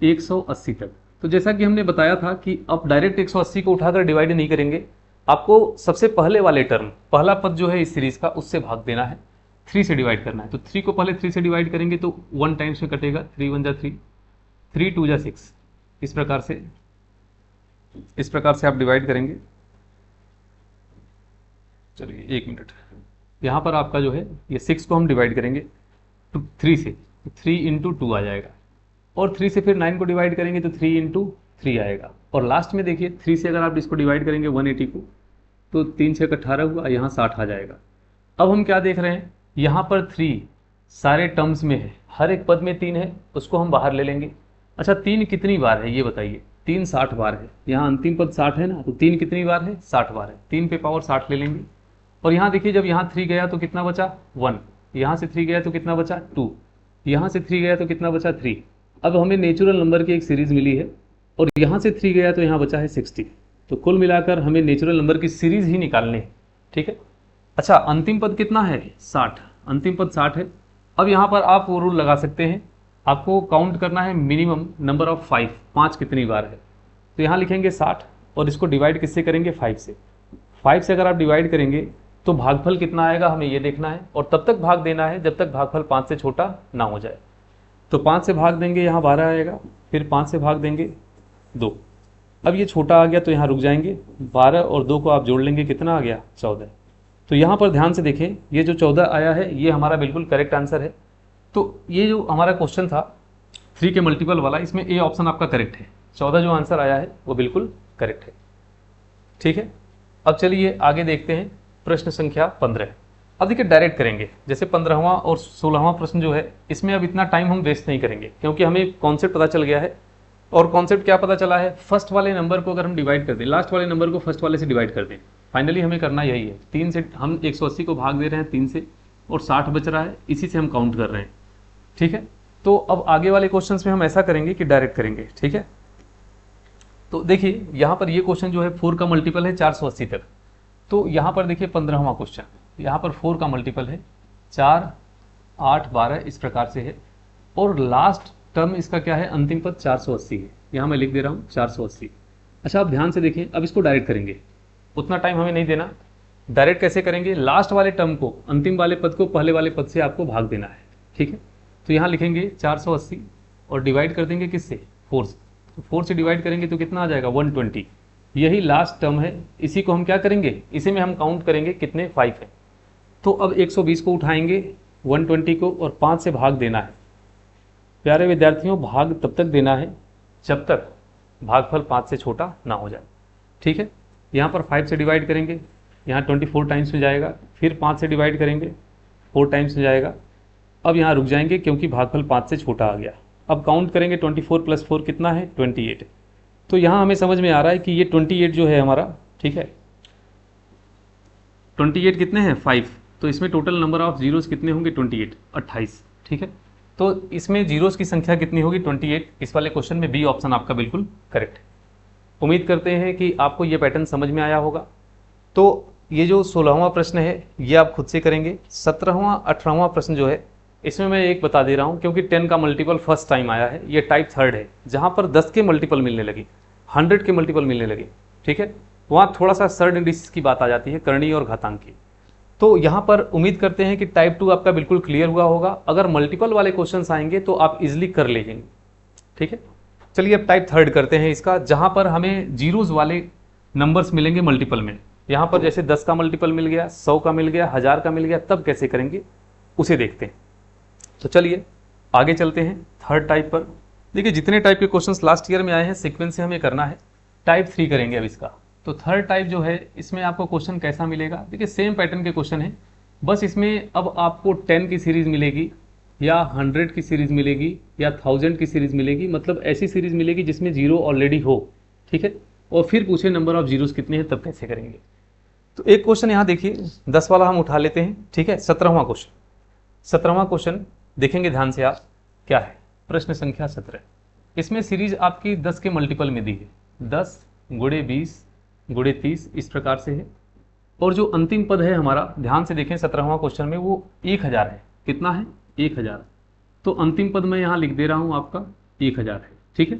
180 तक। तो जैसा कि हमने बताया था कि अब डायरेक्ट 180 को उठाकर डिवाइड नहीं करेंगे, आपको सबसे पहले वाले टर्म, पहला पद जो है इस सीरीज का, उससे भाग देना है, 3 से डिवाइड करना है। तो 3 को पहले 3 से डिवाइड करेंगे तो 1 टाइम्स में कटेगा, 3 1 जा 3, 3 2 जा 6, इस प्रकार से आप डिवाइड करेंगे। चलिए 1 मिनट, यहाँ पर आपका जो है ये 6 को हम डिवाइड करेंगे 3 से, 3 इंटू 2 आ जाएगा, और 3 से फिर 9 को डिवाइड करेंगे तो 3 इंटू 3 आएगा। और लास्ट में देखिए 3 से अगर आप इसको डिवाइड करेंगे 180 को, तो 3 6 18 हुआ, यहाँ 60 आ जाएगा। अब हम क्या देख रहे हैं, यहाँ पर 3 सारे टर्म्स में है, हर एक पद में 3 है, उसको हम बाहर ले लेंगे। अच्छा 3 कितनी बार है ये बताइए, 3 60 बार है, यहाँ अंतिम पद 60 है ना, तो 3 कितनी बार है 60 बार है, 3 पे पावर 60 ले लेंगे। और यहाँ देखिए जब यहाँ 3 गया तो कितना बचा 1, यहाँ से 3 गया तो कितना बचा 2, यहाँ से 3 गया तो कितना बचा 3। अब हमें नेचुरल नंबर की एक सीरीज मिली है, और यहाँ से 3 गया तो यहाँ बचा है 60। तो कुल मिलाकर हमें नेचुरल नंबर की सीरीज ही निकालनी है, ठीक है। अच्छा अंतिम पद कितना है 60, अंतिम पद 60 है। अब यहाँ पर आप वो रूल लगा सकते हैं, आपको काउंट करना है मिनिमम नंबर ऑफ 5 कितनी बार है। तो यहाँ लिखेंगे 60, और इसको डिवाइड किससे करेंगे 5 से। 5 से अगर आप डिवाइड करेंगे तो भागफल कितना आएगा हमें ये देखना है, और तब तक भाग देना है जब तक भागफल 5 से छोटा ना हो जाए। तो 5 से भाग देंगे यहाँ 12 आएगा, फिर 5 से भाग देंगे 2, अब ये छोटा आ गया तो यहाँ रुक जाएंगे, 12 और 2 को आप जोड़ लेंगे, कितना आ गया 14। तो यहाँ पर ध्यान से देखें, ये जो 14 आया है ये हमारा बिल्कुल करेक्ट आंसर है। तो ये जो हमारा क्वेश्चन था 3 के मल्टीपल वाला, इसमें ए ऑप्शन आपका करेक्ट है, 14 जो आंसर आया है वो बिल्कुल करेक्ट है। ठीक है, अब चलिए आगे देखते हैं प्रश्न संख्या 15। अब देखिए डायरेक्ट करेंगे, जैसे 15वां और 16वां प्रश्न जो है इसमें अब इतना टाइम हम वेस्ट नहीं करेंगे, क्योंकि हमें कॉन्सेप्ट पता चल गया है। और कॉन्सेप्ट क्या पता चला है, फर्स्ट वाले नंबर को अगर हम डिवाइड कर दें, लास्ट वाले नंबर को फर्स्ट वाले से डिवाइड कर दें, फाइनली हमें करना यही है। 3 से हम 180 को भाग दे रहे हैं 3 से, और 60 बच रहा है, इसी से हम काउंट कर रहे हैं। ठीक है, तो अब आगे वाले क्वेश्चन में हम ऐसा करेंगे कि डायरेक्ट करेंगे। ठीक है, तो देखिए यहाँ पर ये क्वेश्चन जो है 4 का मल्टीपल है 480 तक। तो यहाँ पर देखिए 15वां क्वेश्चन, यहाँ पर 4 का मल्टीपल है 4, 8, 12 इस प्रकार से है, और लास्ट टर्म इसका क्या है, अंतिम पद 480 है। यहाँ मैं लिख दे रहा हूँ 480। अच्छा, आप ध्यान से देखें, अब इसको डायरेक्ट करेंगे, उतना टाइम हमें नहीं देना। डायरेक्ट कैसे करेंगे, लास्ट वाले टर्म को, अंतिम वाले पद को पहले वाले पद से आपको भाग देना है। ठीक है, तो यहाँ लिखेंगे 480 और डिवाइड कर देंगे किससे, 4 से। तो 4 से डिवाइड करेंगे तो कितना आ जाएगा 120। यही लास्ट टर्म है, इसी को हम क्या करेंगे, इसी में हम काउंट करेंगे कितने 5 है। तो अब 120 को उठाएंगे, 120 को, और 5 से भाग देना है। प्यारे विद्यार्थियों, भाग तब तक देना है जब तक भागफल 5 से छोटा ना हो जाए। ठीक है, यहाँ पर 5 से डिवाइड करेंगे, यहाँ 24 टाइम्स में जाएगा, फिर 5 से डिवाइड करेंगे 4 टाइम्स में जाएगा। अब यहाँ रुक जाएंगे क्योंकि भागफल 5 से छोटा आ गया। अब काउंट करेंगे 24 + 4 कितना है 28। तो यहाँ हमें समझ में आ रहा है कि ये 28 जो है हमारा, ठीक है, 28 कितने हैं 5, तो इसमें टोटल नंबर ऑफ जीरोस कितने होंगे 28, 28। ठीक है, तो इसमें जीरोस की संख्या कितनी होगी 28। इस वाले क्वेश्चन में बी ऑप्शन आपका बिल्कुल करेक्ट है। उम्मीद करते हैं कि आपको ये पैटर्न समझ में आया होगा। तो ये जो 16वां प्रश्न है ये आप खुद से करेंगे। 17वां 18वां प्रश्न जो है इसमें मैं एक बता दे रहा हूँ, क्योंकि 10 का मल्टीपल फर्स्ट टाइम आया है, ये टाइप 3 है, जहाँ पर 10 के मल्टीपल मिलने लगी, 100 के मल्टीपल मिलने लगे। ठीक है, वहाँ थोड़ा सा सर्ड इंडिसेस की बात आ जाती है, करणीय और घातांक की। तो यहाँ पर उम्मीद करते हैं कि टाइप 2 आपका बिल्कुल क्लियर हुआ होगा। अगर मल्टीपल वाले क्वेश्चंस आएंगे तो आप इजिली कर लेंगे। ठीक है, चलिए अब टाइप 3 करते हैं इसका, जहाँ पर हमें जीरोज वाले नंबर्स मिलेंगे मल्टीपल में। यहाँ पर जैसे 10 का मल्टीपल मिल गया, 100 का मिल गया, 1000 का मिल गया, तब कैसे करेंगे उसे देखते हैं। तो चलिए आगे चलते हैं थर्ड टाइप पर। देखिए जितने टाइप के क्वेश्चंस लास्ट ईयर में आए हैं सीक्वेंस से हमें करना है। टाइप 3 करेंगे अब इसका। तो थर्ड टाइप जो है इसमें आपको क्वेश्चन कैसा मिलेगा, देखिए सेम पैटर्न के क्वेश्चन है, बस इसमें अब आपको 10 की सीरीज मिलेगी, या 100 की सीरीज मिलेगी, या 1000 की सीरीज मिलेगी, मतलब ऐसी सीरीज मिलेगी जिसमें जीरो ऑलरेडी हो। ठीक है, और फिर पूछे नंबर ऑफ जीरोस कितने हैं, तब कैसे करेंगे। तो एक क्वेश्चन यहाँ देखिए 10 वाला हम उठा लेते हैं। ठीक है, 17वां क्वेश्चन, 17वां क्वेश्चन देखेंगे ध्यान से आप, क्या है प्रश्न संख्या 17। इसमें सीरीज आपकी 10 के मल्टीपल में दी है, 10 गुणे 20 गुणे 30 इस प्रकार से है। और जो अंतिम पद है हमारा, ध्यान से देखें 17वां क्वेश्चन में, वो 1000 है। कितना है 1000। तो अंतिम पद मैं यहाँ लिख दे रहा हूँ आपका 1000 है। ठीक है,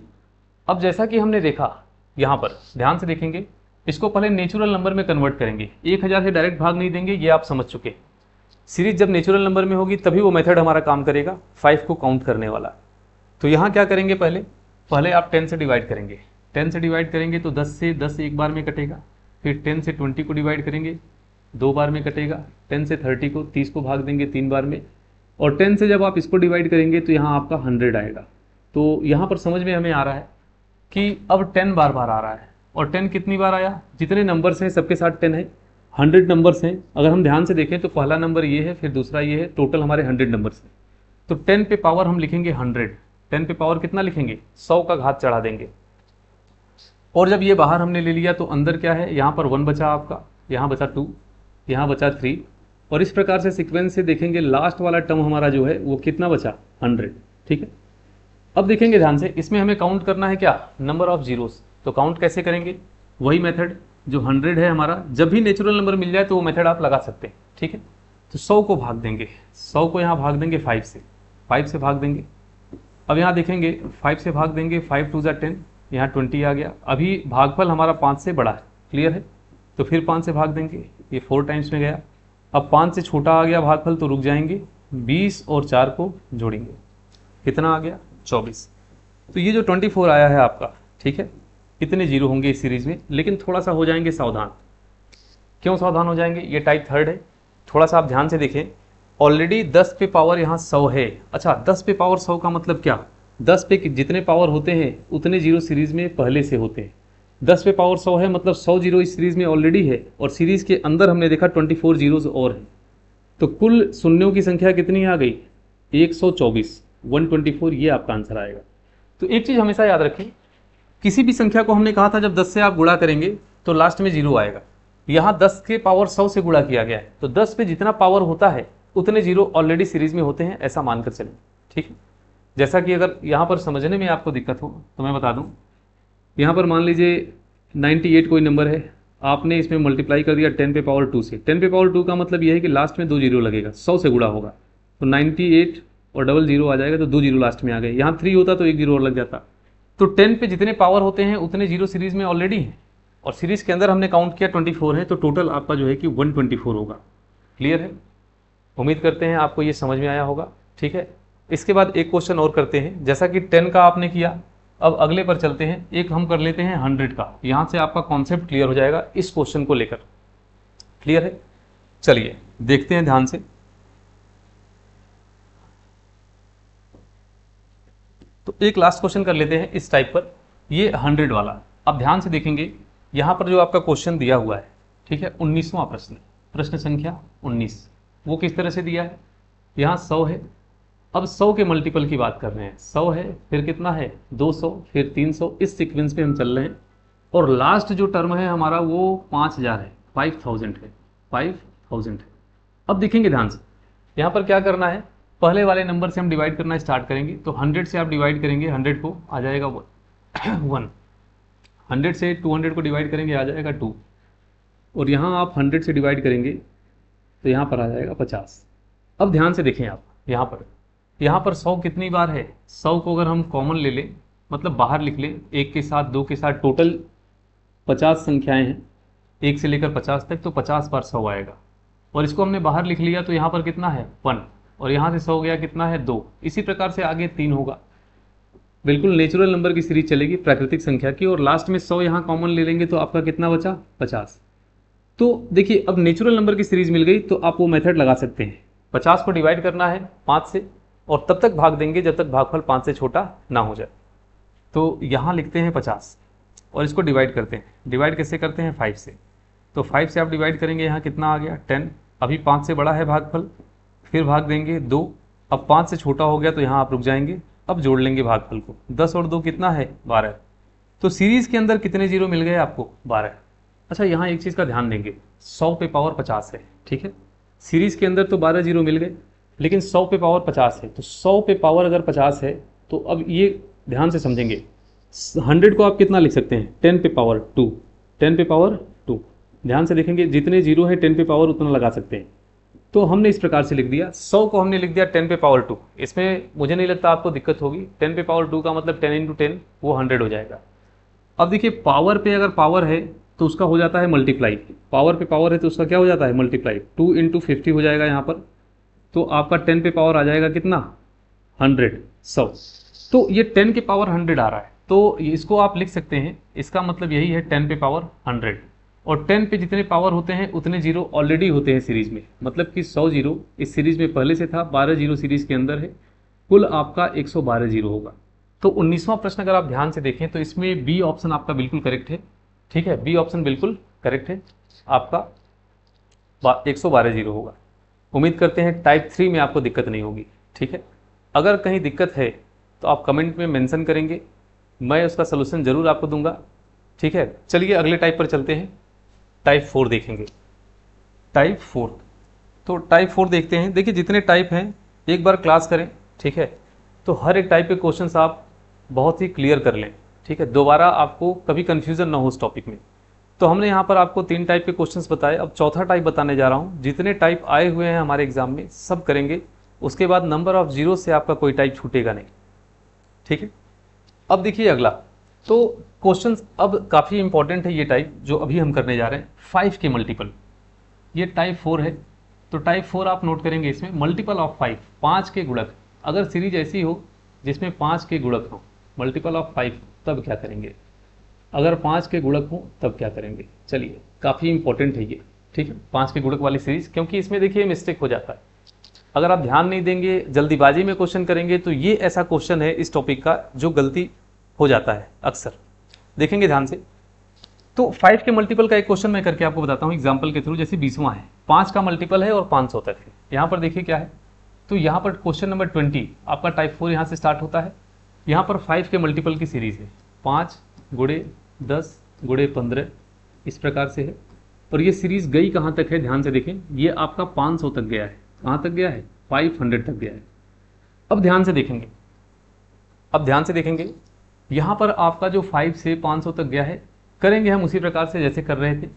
अब जैसा कि हमने देखा यहाँ पर ध्यान से देखेंगे, इसको पहले नेचुरल नंबर में कन्वर्ट करेंगे। 1000 से डायरेक्ट भाग नहीं देंगे, ये आप समझ चुके। सीरीज जब नेचुरल नंबर में होगी तभी वो मेथड हमारा काम करेगा, 5 को काउंट करने वाला। तो यहाँ क्या करेंगे, पहले आप 10 से डिवाइड करेंगे। 10 से डिवाइड करेंगे तो 10 से 10 एक बार में कटेगा, फिर 10 से 20 को डिवाइड करेंगे 2 बार में कटेगा, 10 से 30 को 30 को भाग देंगे 3 बार में, और 10 से जब आप इसको डिवाइड करेंगे तो यहाँ आपका 100 आएगा। तो यहाँ पर समझ में हमें आ रहा है कि अब 10 बार बार आ रहा है, और 10 कितनी बार आया, जितने नंबर्स हैं सबके साथ 10 है, 100 नंबर्स हैं। अगर हम ध्यान से देखें तो पहला नंबर ये है, फिर दूसरा ये है, टोटल हमारे 100 नंबर्स हैं। तो 10 पे पावर हम लिखेंगे 100, 10 पे पावर कितना लिखेंगे 100 का घात चढ़ा देंगे। और जब ये बाहर हमने ले लिया तो अंदर क्या है, यहाँ पर 1 बचा आपका, यहाँ बचा 2, यहाँ बचा 3, और इस प्रकार से सीक्वेंस से देखेंगे लास्ट वाला टर्म हमारा जो है वो कितना बचा 100। ठीक है, अब देखेंगे ध्यान से, इसमें हमें काउंट करना है क्या, नंबर ऑफ जीरोस। तो काउंट कैसे करेंगे, वही मेथड जो 100 है हमारा, जब भी नेचुरल नंबर मिल जाए तो वो मेथड आप लगा सकते हैं। ठीक है, तो 100 को भाग देंगे, 100 को यहाँ भाग देंगे 5 से, 5 से भाग देंगे। अब यहाँ देखेंगे 5 से भाग देंगे, 5 2 10, यहाँ 20 आ गया। अभी भागफल हमारा 5 से बड़ा है, क्लियर है, तो फिर 5 से भाग देंगे, ये 4 टाइम्स में गया। अब 5 से छोटा आ गया भागफल, तो रुक जाएंगे, 20 और 4 को जोड़ेंगे, कितना आ गया 24। तो ये जो 24 आया है आपका, ठीक है, इतने जीरो होंगे इस सीरीज में, लेकिन थोड़ा सा हो जाएंगे सावधान। क्यों सावधान हो जाएंगे? ये टाइप थर्ड है, थोड़ा सा आप ध्यान से देखें। ऑलरेडी 10 पे पावर यहाँ 100 है। अच्छा, 10 पे पावर 100 का मतलब क्या? 10 पे जितने पावर होते हैं उतने जीरो सीरीज में पहले से होते हैं। 10 पे पावर 100 है मतलब 100 जीरो इस सीरीज में ऑलरेडी है, और सीरीज के अंदर हमने देखा 24 जीरोज और हैं। तो कुल शून्यों की संख्या कितनी आ गई? 124, 124, ये आपका आंसर आएगा। तो एक चीज़ हमेशा याद रखें, किसी भी संख्या को हमने कहा था जब 10 से आप गुणा करेंगे तो लास्ट में जीरो आएगा। यहाँ 10 के पावर 100 से गुणा किया गया है, तो 10 पे जितना पावर होता है उतने जीरो ऑलरेडी सीरीज में होते हैं, ऐसा मानकर चलें। ठीक है, जैसा कि अगर यहाँ पर समझने में आपको दिक्कत हो तो मैं बता दूँ, यहाँ पर मान लीजिए 98 कोई नंबर है, आपने इसमें मल्टीप्लाई कर दिया 10 पे पावर 2 से। 10 पे पावर 2 का मतलब यह है कि लास्ट में 2 जीरो लगेगा, 100 से गुणा होगा, तो 98 और डबल जीरो आ जाएगा, तो 2 जीरो लास्ट में आ गए। यहाँ 3 होता तो 1 जीरो और लग जाता। तो 10 पे जितने पावर होते हैं उतने जीरो सीरीज में ऑलरेडी हैं, और सीरीज के अंदर हमने काउंट किया 24 है, तो टोटल आपका जो है कि 124 होगा। क्लियर है? उम्मीद करते हैं आपको ये समझ में आया होगा। ठीक है, इसके बाद एक क्वेश्चन और करते हैं। जैसा कि 10 का आपने किया, अब अगले पर चलते हैं। एक हम कर लेते हैं 100 का, यहाँ से आपका कॉन्सेप्ट क्लियर हो जाएगा इस क्वेश्चन को लेकर। क्लियर है? चलिए देखते हैं ध्यान से। तो एक लास्ट क्वेश्चन कर लेते हैं इस टाइप पर, ये 100 वाला। अब ध्यान से देखेंगे, यहाँ पर जो आपका क्वेश्चन दिया हुआ है, ठीक है, 19वां प्रश्न, प्रश्न संख्या 19, वो किस तरह से दिया है? यहाँ 100 है, अब 100 के मल्टीपल की बात कर रहे हैं। 100 है, फिर कितना है? 200, फिर 300, इस सीक्वेंस पे हम चल रहे हैं, और लास्ट जो टर्म है हमारा वो 5000 है, 5000 है, 5000 है। अब देखेंगे ध्यान से, यहाँ पर क्या करना है, पहले वाले नंबर से हम डिवाइड करना स्टार्ट करेंगे। तो 100 से आप डिवाइड करेंगे, 100 को आ जाएगा 1, 100 से 200 को डिवाइड करेंगे आ जाएगा 2, और यहाँ आप 100 से डिवाइड करेंगे तो यहाँ पर आ जाएगा 50। अब ध्यान से देखें आप, यहाँ पर 100 कितनी बार है? 100 को अगर हम कॉमन ले लें, मतलब बाहर लिख लें, 1 के साथ 2 के साथ, टोटल 50 संख्याएं हैं 1 से लेकर 50 तक, तो 50 बार 100 आएगा। और इसको हमने बाहर लिख लिया तो यहाँ पर कितना है? 1, और यहाँ से 100 गया कितना है? 2। इसी प्रकार से आगे 3 होगा। बिल्कुल नेचुरल नंबर की सीरीज चलेगी, प्राकृतिक संख्या की, और लास्ट में 100 यहाँ कॉमन ले लेंगे तो आपका कितना बचा? 50। तो देखिए, अब नेचुरल नंबर की सीरीज मिल गई तो आप वो मेथड लगा सकते हैं। 50 को डिवाइड करना है 5 से, और तब तक भाग देंगे जब तक भागफल 5 से छोटा ना हो जाए। तो यहाँ लिखते हैं 50, और इसको डिवाइड करते हैं। डिवाइड कैसे करते हैं? 5 से। तो 5 से आप डिवाइड करेंगे, यहाँ कितना आ गया? 10। अभी 5 से बड़ा है भागफल, फिर भाग देंगे 2। अब 5 से छोटा हो गया तो यहाँ आप रुक जाएंगे, अब जोड़ लेंगे भागफल को। 10 और 2 कितना है? 12। तो सीरीज के अंदर कितने जीरो मिल गए आपको? 12। अच्छा, यहाँ एक चीज़ का ध्यान देंगे, 100 पे पावर 50 है, ठीक है, सीरीज के अंदर तो 12 जीरो मिल गए, लेकिन 100 पे पावर 50 है, तो 100 पे पावर अगर 50 है तो अब ये ध्यान से समझेंगे, 100 को आप कितना लिख सकते हैं? 10 पे पावर 2, 10 पे पावर 2। ध्यान से देखेंगे, जितने जीरो है 10 पे पावर उतना लगा सकते हैं। तो हमने इस प्रकार से लिख दिया, 100 को हमने लिख दिया 10 पे पावर 2। इसमें मुझे नहीं लगता आपको दिक्कत होगी। 10 पे पावर 2 का मतलब 10 इंटू 10 वो 100 हो जाएगा। अब देखिए, पावर पे अगर पावर है तो उसका हो जाता है मल्टीप्लाई, पावर पे पावर है तो उसका क्या हो जाता है? मल्टीप्लाई। 2 इंटू 50 हो जाएगा यहाँ पर, तो आपका 10 पे पावर आ जाएगा कितना? 100, 100। तो ये 10 के पावर 100 आ रहा है, तो इसको आप लिख सकते हैं, इसका मतलब यही है 10 पे पावर 100। और 10 पे जितने पावर होते हैं उतने जीरो ऑलरेडी होते हैं सीरीज में, मतलब कि 100 जीरो इस सीरीज में पहले से था, 12 जीरो सीरीज के अंदर है, कुल आपका 112 जीरो होगा। तो 19वां प्रश्न अगर आप ध्यान से देखें तो इसमें बी ऑप्शन आपका बिल्कुल करेक्ट है। ठीक है, बी ऑप्शन बिल्कुल करेक्ट है, आपका 112 जीरो होगा। उम्मीद करते हैं टाइप 3 में आपको दिक्कत नहीं होगी। ठीक है, अगर कहीं दिक्कत है तो आप कमेंट में मेंशन करेंगे, मैं उसका सलूशन ज़रूर आपको दूंगा। ठीक है, चलिए अगले टाइप पर चलते हैं, टाइप 4 देखेंगे। टाइप 4, तो टाइप 4 देखते हैं। देखिए, जितने टाइप हैं एक बार क्लास करें, ठीक है, तो हर एक टाइप के क्वेश्चंस आप बहुत ही क्लियर कर लें। ठीक है, दोबारा आपको कभी कन्फ्यूज़न ना हो उस टॉपिक में। तो हमने यहाँ पर आपको 3 टाइप के क्वेश्चंस बताए, अब चौथा टाइप बताने जा रहा हूँ। जितने टाइप आए हुए हैं हमारे एग्जाम में सब करेंगे, उसके बाद नंबर ऑफ जीरो से आपका कोई टाइप छूटेगा नहीं। ठीक है, अब देखिए अगला, तो क्वेश्चंस अब काफ़ी इंपॉर्टेंट है ये टाइप जो अभी हम करने जा रहे हैं, 5 के मल्टीपल। ये टाइप 4 है, तो टाइप 4 आप नोट करेंगे, इसमें मल्टीपल ऑफ 5, 5 के गुणक। अगर सीरीज ऐसी हो जिसमें 5 के गुणक हो, मल्टीपल ऑफ 5, तब क्या करेंगे? अगर 5 के गुणक हो तब क्या करेंगे। चलिए, काफ़ी इंपॉर्टेंट है ये, ठीक है, 5 के गुणक वाली सीरीज, क्योंकि इसमें देखिए मिस्टेक हो जाता है। अगर आप ध्यान नहीं देंगे, जल्दीबाजी में क्वेश्चन करेंगे, तो ये ऐसा क्वेश्चन है इस टॉपिक का जो गलती हो जाता है अक्सर। देखेंगे ध्यान से, तो 5 के मल्टीपल का एक क्वेश्चन मैं करके आपको बताता हूँ एग्जाम्पल के थ्रू। जैसे 20वां है, 5 का मल्टीपल है और 500 तक है। यहाँ पर देखिए क्या है, तो यहाँ पर क्वेश्चन नंबर 20 आपका टाइप 4 यहाँ से स्टार्ट होता है। यहाँ पर 5 के मल्टीपल की सीरीज है, 5 गुणे 10 गुणे 15 इस प्रकार से है। और ये सीरीज गई कहाँ तक है, ध्यान से देखें, ये आपका 500 तक गया है। कहाँ तक गया है, 500 तक गया है। अब ध्यान से देखेंगे, यहाँ पर आपका जो 5 से 500 तक गया है, करेंगे हम उसी प्रकार से जैसे कर रहे थे।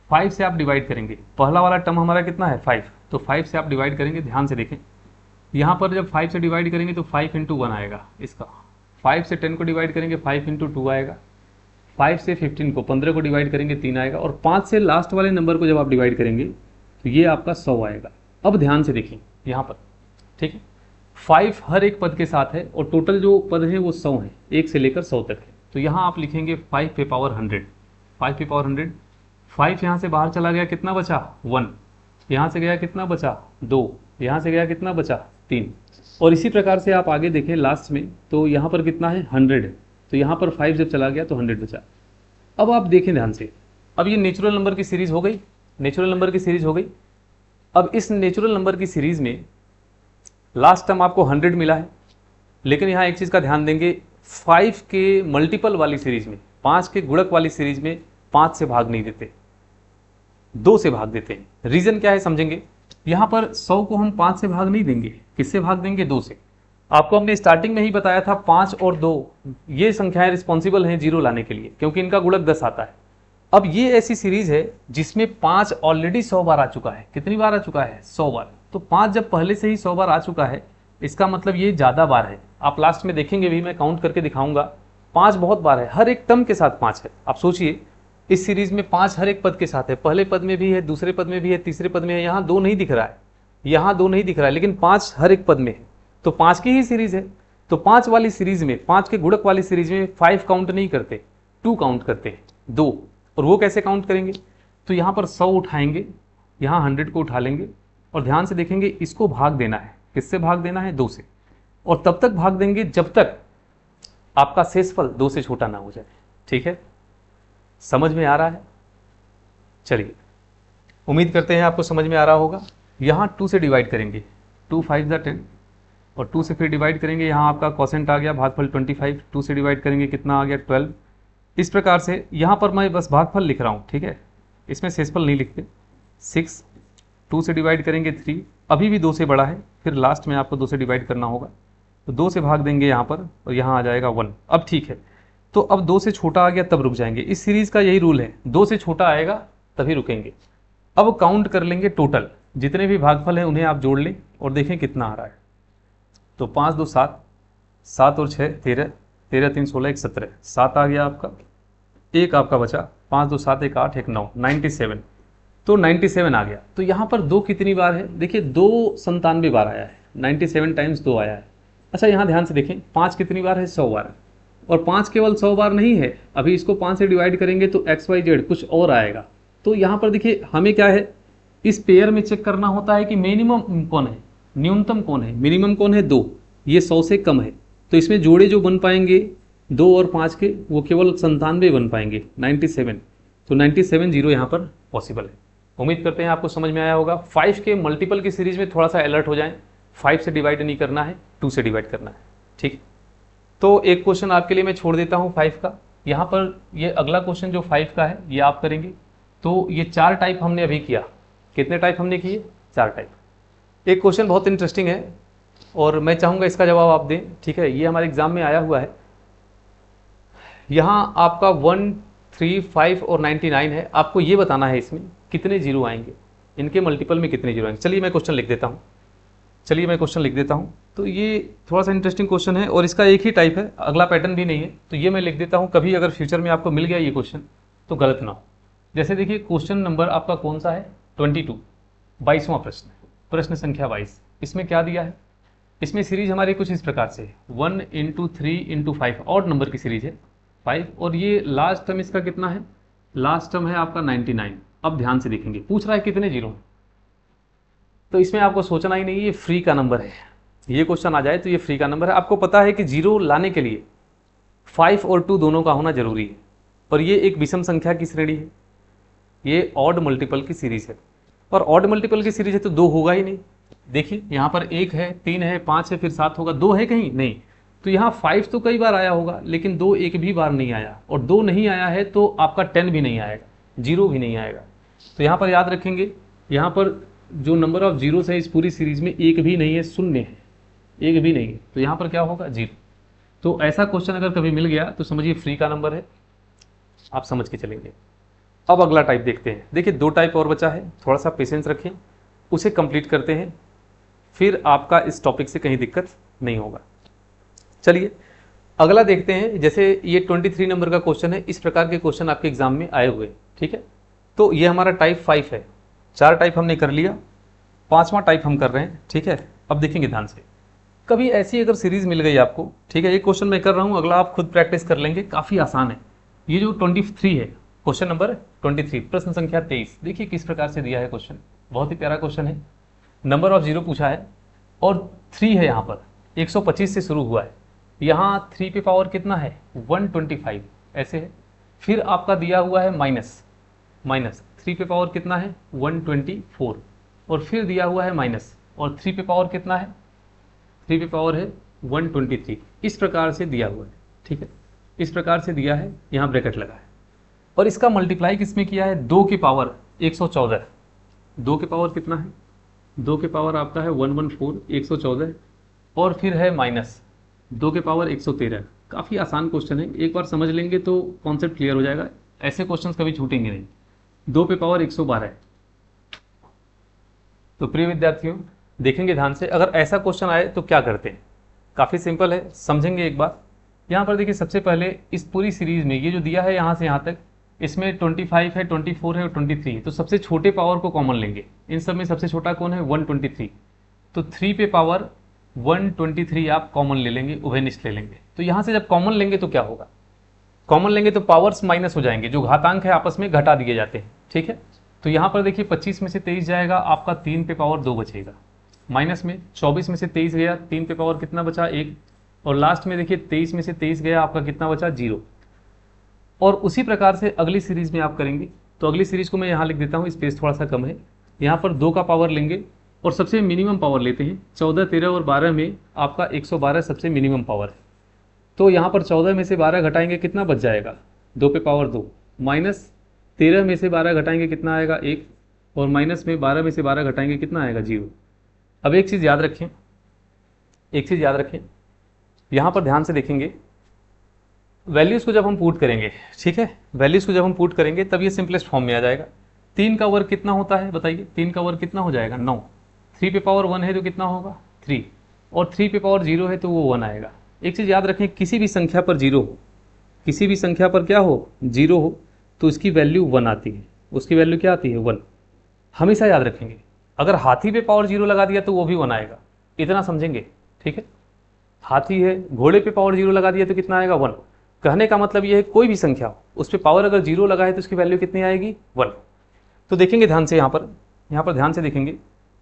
5 से आप डिवाइड करेंगे, पहला वाला टर्म हमारा कितना है 5, तो 5 से आप डिवाइड करेंगे। ध्यान से देखें, यहाँ पर जब 5 से डिवाइड करेंगे तो 5 × 1 आएगा इसका। 5 से 10 को डिवाइड करेंगे 5 × 2 आएगा। 5 से 15 को 15 को डिवाइड करेंगे 3 आएगा। और 5 से लास्ट वाले नंबर को जब आप डिवाइड करेंगे तो ये आपका 100 आएगा। अब ध्यान से देखें यहाँ पर, ठीक है, 5 हर एक पद के साथ है और टोटल जो पद है वो 100 है, 1 से लेकर 100 तक है। तो यहाँ आप लिखेंगे 5 पे पावर 100, 5 पे पावर 100। 5 यहाँ से बाहर चला गया, कितना बचा 1, यहाँ से गया कितना बचा 2, यहाँ से गया कितना बचा 3। और इसी प्रकार से आप आगे देखें लास्ट में, तो यहाँ पर कितना है 100 है, तो यहाँ पर 5 जब चला गया तो 100 बचा। अब आप देखें ध्यान से, अब ये नेचुरल नंबर की सीरीज हो गई, नेचुरल नंबर की सीरीज हो गई। अब इस नेचुरल नंबर की सीरीज में लास्ट टर्म आपको 100 मिला है, लेकिन यहाँ एक चीज़ का ध्यान देंगे, 5 के मल्टीपल वाली सीरीज में, 5 के गुणक वाली सीरीज में 5 से भाग नहीं देते, 2 से भाग देते हैं। रीज़न क्या है समझेंगे। यहाँ पर 100 को हम 5 से भाग नहीं देंगे, किससे भाग देंगे 2 से। आपको हमने स्टार्टिंग में ही बताया था 5 और 2 ये संख्याएं रिस्पॉन्सिबल हैं 0 लाने के लिए, क्योंकि इनका गुणक 10 आता है। अब ये ऐसी सीरीज है जिसमें 5 ऑलरेडी 100 बार आ चुका है। कितनी बार आ चुका है, 100 बार। तो 5 जब पहले से ही 100 बार आ चुका है, इसका मतलब ये ज़्यादा बार है। आप लास्ट में देखेंगे भी, मैं काउंट करके दिखाऊंगा, 5 बहुत बार है, हर एक टर्म के साथ 5 है। आप सोचिए, इस सीरीज में 5 हर एक पद के साथ है, पहले पद में भी है, दूसरे पद में भी है, तीसरे पद में है। यहाँ 2 नहीं दिख रहा है, यहाँ 2 नहीं दिख रहा है, लेकिन 5 हर एक पद में है, तो 5 की ही सीरीज है। तो 5 वाली सीरीज में, 5 के गुणक वाली सीरीज में 5 काउंट नहीं करते, 2 काउंट करते हैं, 2। और वो कैसे काउंट करेंगे, तो यहाँ पर 100 उठाएंगे, यहाँ 100 को उठा लेंगे और ध्यान से देखेंगे, इसको भाग देना है, किससे भाग देना है, 2 से। और तब तक भाग देंगे जब तक आपका शेषफल 2 से छोटा ना हो जाए। ठीक है, समझ में आ रहा है। चलिए, उम्मीद करते हैं आपको समझ में आ रहा होगा। यहाँ 2 से डिवाइड करेंगे, 2 5 = 10, और 2 से फिर डिवाइड करेंगे, यहाँ आपका क्वोशेंट आ गया भागफल 25, 2 से डिवाइड करेंगे कितना आ गया 12। इस प्रकार से यहाँ पर मैं बस भागफल लिख रहा हूँ, ठीक है, इसमें शेषफल नहीं लिखते। 6, 2 से डिवाइड करेंगे 3, अभी भी 2 से बड़ा है, फिर लास्ट में आपको 2 से डिवाइड करना होगा, तो 2 से भाग देंगे यहाँ पर और यहाँ आ जाएगा 1। अब ठीक है, तो अब 2 से छोटा आ गया तब रुक जाएंगे। इस सीरीज का यही रूल है, 2 से छोटा आएगा तभी रुकेंगे। अब काउंट कर लेंगे, टोटल जितने भी भागफल हैं उन्हें आप जोड़ लें और देखें कितना आ रहा है। तो 5 2 7, 7 और 6 13, 13 3 16 1 17, 7 आ गया आपका, एक आपका बचा, 5 2 7 1 8 1 9, 97। तो 97 आ गया। तो यहाँ पर 2 कितनी बार है, देखिए 2 97 बार आया है, 97 टाइम्स 2 आया है। अच्छा, यहाँ ध्यान से देखें, 5 कितनी बार है, 100 बार। और 5 केवल 100 बार नहीं है, अभी इसको 5 से डिवाइड करेंगे तो XYZ कुछ और आएगा। तो यहाँ पर देखिए हमें क्या है, इस पेयर में चेक करना होता है कि मिनिमम कौन है, न्यूनतम कौन है। मिनिमम कौन है, 2, ये 100 से कम है, तो इसमें जोड़े जो बन पाएंगे 2 और 5 के, वो केवल 97 बन पाएंगे, 97। तो 97 0 यहाँ पर पॉसिबल है। उम्मीद करते हैं आपको समझ में आया होगा। 5 के मल्टीपल की सीरीज में थोड़ा सा अलर्ट हो जाएं, 5 से डिवाइड नहीं करना है, 2 से डिवाइड करना है। ठीक है, तो एक क्वेश्चन आपके लिए मैं छोड़ देता हूँ 5 का। यहाँ पर ये अगला क्वेश्चन जो 5 का है ये आप करेंगे। तो ये 4 टाइप हमने अभी किया, कितने टाइप हमने किए, 4 टाइप। एक क्वेश्चन बहुत इंटरेस्टिंग है और मैं चाहूँगा इसका जवाब आप दें। ठीक है, ये हमारे एग्जाम में आया हुआ है। यहाँ आपका 1 3 5 और 99 है, आपको ये बताना है इसमें कितने जीरो आएंगे, इनके मल्टीपल में कितने जीरो आएंगे। चलिए मैं क्वेश्चन लिख देता हूँ। तो ये थोड़ा सा इंटरेस्टिंग क्वेश्चन है और इसका एक ही टाइप है, अगला पैटर्न भी नहीं है, तो ये मैं लिख देता हूँ। कभी अगर फ्यूचर में आपको मिल गया ये क्वेश्चन तो गलत ना हो। जैसे देखिए क्वेश्चन नंबर आपका कौन सा है, 22, 22वां प्रश्न, प्रश्न संख्या 22। इसमें क्या दिया है, इसमें सीरीज हमारी कुछ इस प्रकार से 1 × 3 × 5 ऑड नंबर की सीरीज है। 5 और ये लास्ट टर्म इसका कितना है, लास्ट टर्म है आपका 99। अब ध्यान से देखेंगे, पूछ रहा है कितने जीरो हैं, तो इसमें आपको सोचना ही नहीं, ये फ्री का नंबर है। ये क्वेश्चन आ जाए तो ये फ्री का नंबर है। आपको पता है कि जीरो लाने के लिए 5 और 2 दोनों का होना जरूरी है, और ये एक विषम संख्या की श्रेणी है, ये ऑड मल्टीपल की सीरीज है, और ऑड मल्टीपल की सीरीज है तो 2 होगा ही नहीं। देखिए यहाँ पर 1 है, 3 है, 5 है, फिर 7 होगा, 2 है कहीं नहीं। तो यहाँ 5 तो कई बार आया होगा, लेकिन 2 एक भी बार नहीं आया, और 2 नहीं आया है तो आपका 10 भी नहीं आएगा, 0 भी नहीं आएगा। तो यहाँ पर याद रखेंगे, यहाँ पर जो नंबर ऑफ जीरोस है इस पूरी सीरीज में एक भी नहीं है, शून्य है, एक भी नहीं है। तो यहाँ पर क्या होगा, 0। तो ऐसा क्वेश्चन अगर कभी मिल गया तो समझिए फ्री का नंबर है, आप समझ के चलेंगे। अब अगला टाइप देखते हैं। देखिए 2 टाइप और बचा है, थोड़ा सा पेशेंस रखें, उसे कंप्लीट करते हैं, फिर आपका इस टॉपिक से कहीं दिक्कत नहीं होगा। चलिए अगला देखते हैं। जैसे ये 23 नंबर का क्वेश्चन है, इस प्रकार के क्वेश्चन आपके एग्जाम में आए हुए, ठीक है। तो ये हमारा टाइप 5 है, 4 टाइप हमने कर लिया, 5वां टाइप हम कर रहे हैं, ठीक है। अब देखेंगे ध्यान से, कभी ऐसी अगर सीरीज मिल गई आपको, ठीक है, ये क्वेश्चन मैं कर रहा हूँ, अगला आप खुद प्रैक्टिस कर लेंगे, काफ़ी आसान है। ये जो 23 है, क्वेश्चन नंबर 23, प्रश्न संख्या 23, देखिए किस प्रकार से दिया है क्वेश्चन, बहुत ही प्यारा क्वेश्चन है। नंबर ऑफ जीरो पूछा है और 3 है, यहाँ पर 125 से शुरू हुआ है, यहाँ 3 पे पावर कितना है, 125 ऐसे है। फिर आपका दिया हुआ है माइनस 3 पे पावर कितना है, 124, और फिर दिया हुआ है माइनस, और 3 पे पावर कितना है, 3 पे पावर है 123। इस प्रकार से दिया हुआ है, ठीक है, इस प्रकार से दिया है, यहाँ ब्रैकेट लगा है, और इसका मल्टीप्लाई किसमें किया है, 2 की पावर 114, 2 के पावर कितना है, 2 के पावर आपका है 114, 114, और फिर है माइनस 2 के पावर 113। काफ़ी आसान क्वेश्चन है, एक बार समझ लेंगे तो कॉन्सेप्ट क्लियर हो जाएगा, ऐसे क्वेश्चंस कभी छूटेंगे नहीं। 2 पे पावर 112। तो प्रिय विद्यार्थियों देखेंगे ध्यान से, अगर ऐसा क्वेश्चन आए तो क्या करते हैं, काफ़ी सिंपल है, समझेंगे एक बार। यहाँ पर देखिए सबसे पहले इस पूरी सीरीज में ये जो दिया है यहाँ से यहाँ तक, इसमें 25 है, 24 है और 23 है, तो सबसे छोटे पावर को कॉमन लेंगे। इन सब में सबसे छोटा कौन है, 123, तो 3 पे पावर 123 आप कॉमन ले लेंगे, उभयनिष्ठ ले लेंगे। तो यहाँ से जब कॉमन लेंगे तो क्या होगा, कॉमन लेंगे तो पावर्स माइनस हो जाएंगे, जो घातांक है आपस में घटा दिए जाते हैं, ठीक है। तो यहाँ पर देखिए 25 में से 23 जाएगा, आपका 3 पे पावर 2 बचेगा, माइनस में 24 में से 23 गया, 3 पे पावर कितना बचा, 1, और लास्ट में देखिए 23 में से 23 गया, आपका कितना बचा, 0। और उसी प्रकार से अगली सीरीज में आप करेंगे। तो अगली सीरीज को मैं यहाँ लिख देता हूँ, स्पेस थोड़ा सा कम है, यहाँ पर 2 का पावर लेंगे और सबसे मिनिमम पावर लेते हैं। 14, 13 और 12 में आपका 112 सबसे मिनिमम पावर है, तो यहाँ पर 14 में से 12 घटाएंगे, कितना बच जाएगा, 2 पे पावर 2, माइनस 13 में से 12 घटाएंगे कितना आएगा, 1, और माइनस में 12 में से 12 घटाएंगे कितना आएगा, 0। अब एक चीज़ याद रखें, एक चीज़ याद रखें, यहाँ पर ध्यान से देखेंगे, वैल्यूज़ को जब हम पुट करेंगे, ठीक है, वैल्यूज़ को जब हम पुट करेंगे तब ये सिंपलेस्ट फॉर्म में आ जाएगा। 3 का वर्ग कितना होता है बताइए, 3 का वर्ग कितना हो जाएगा, 9। 3 पे पावर 1 है तो कितना होगा, 3, और 3 पे पावर 0 है तो वो 1 आएगा। एक चीज़ याद रखें, किसी भी संख्या पर 0 हो, किसी भी संख्या पर क्या हो, 0 हो, तो उसकी वैल्यू 1 आती है, उसकी वैल्यू क्या आती है, 1, हमेशा याद रखेंगे। अगर हाथी पे पावर 0 लगा दिया तो वो भी 1 आएगा, इतना समझेंगे, ठीक है। हाथी है, घोड़े पे पावर 0 लगा दिया तो कितना आएगा, 1। कहने का मतलब ये है कोई भी संख्या हो, उस पर पावर अगर 0 लगा है तो उसकी वैल्यू कितनी आएगी, 1। तो देखेंगे ध्यान से, यहाँ पर ध्यान से देखेंगे,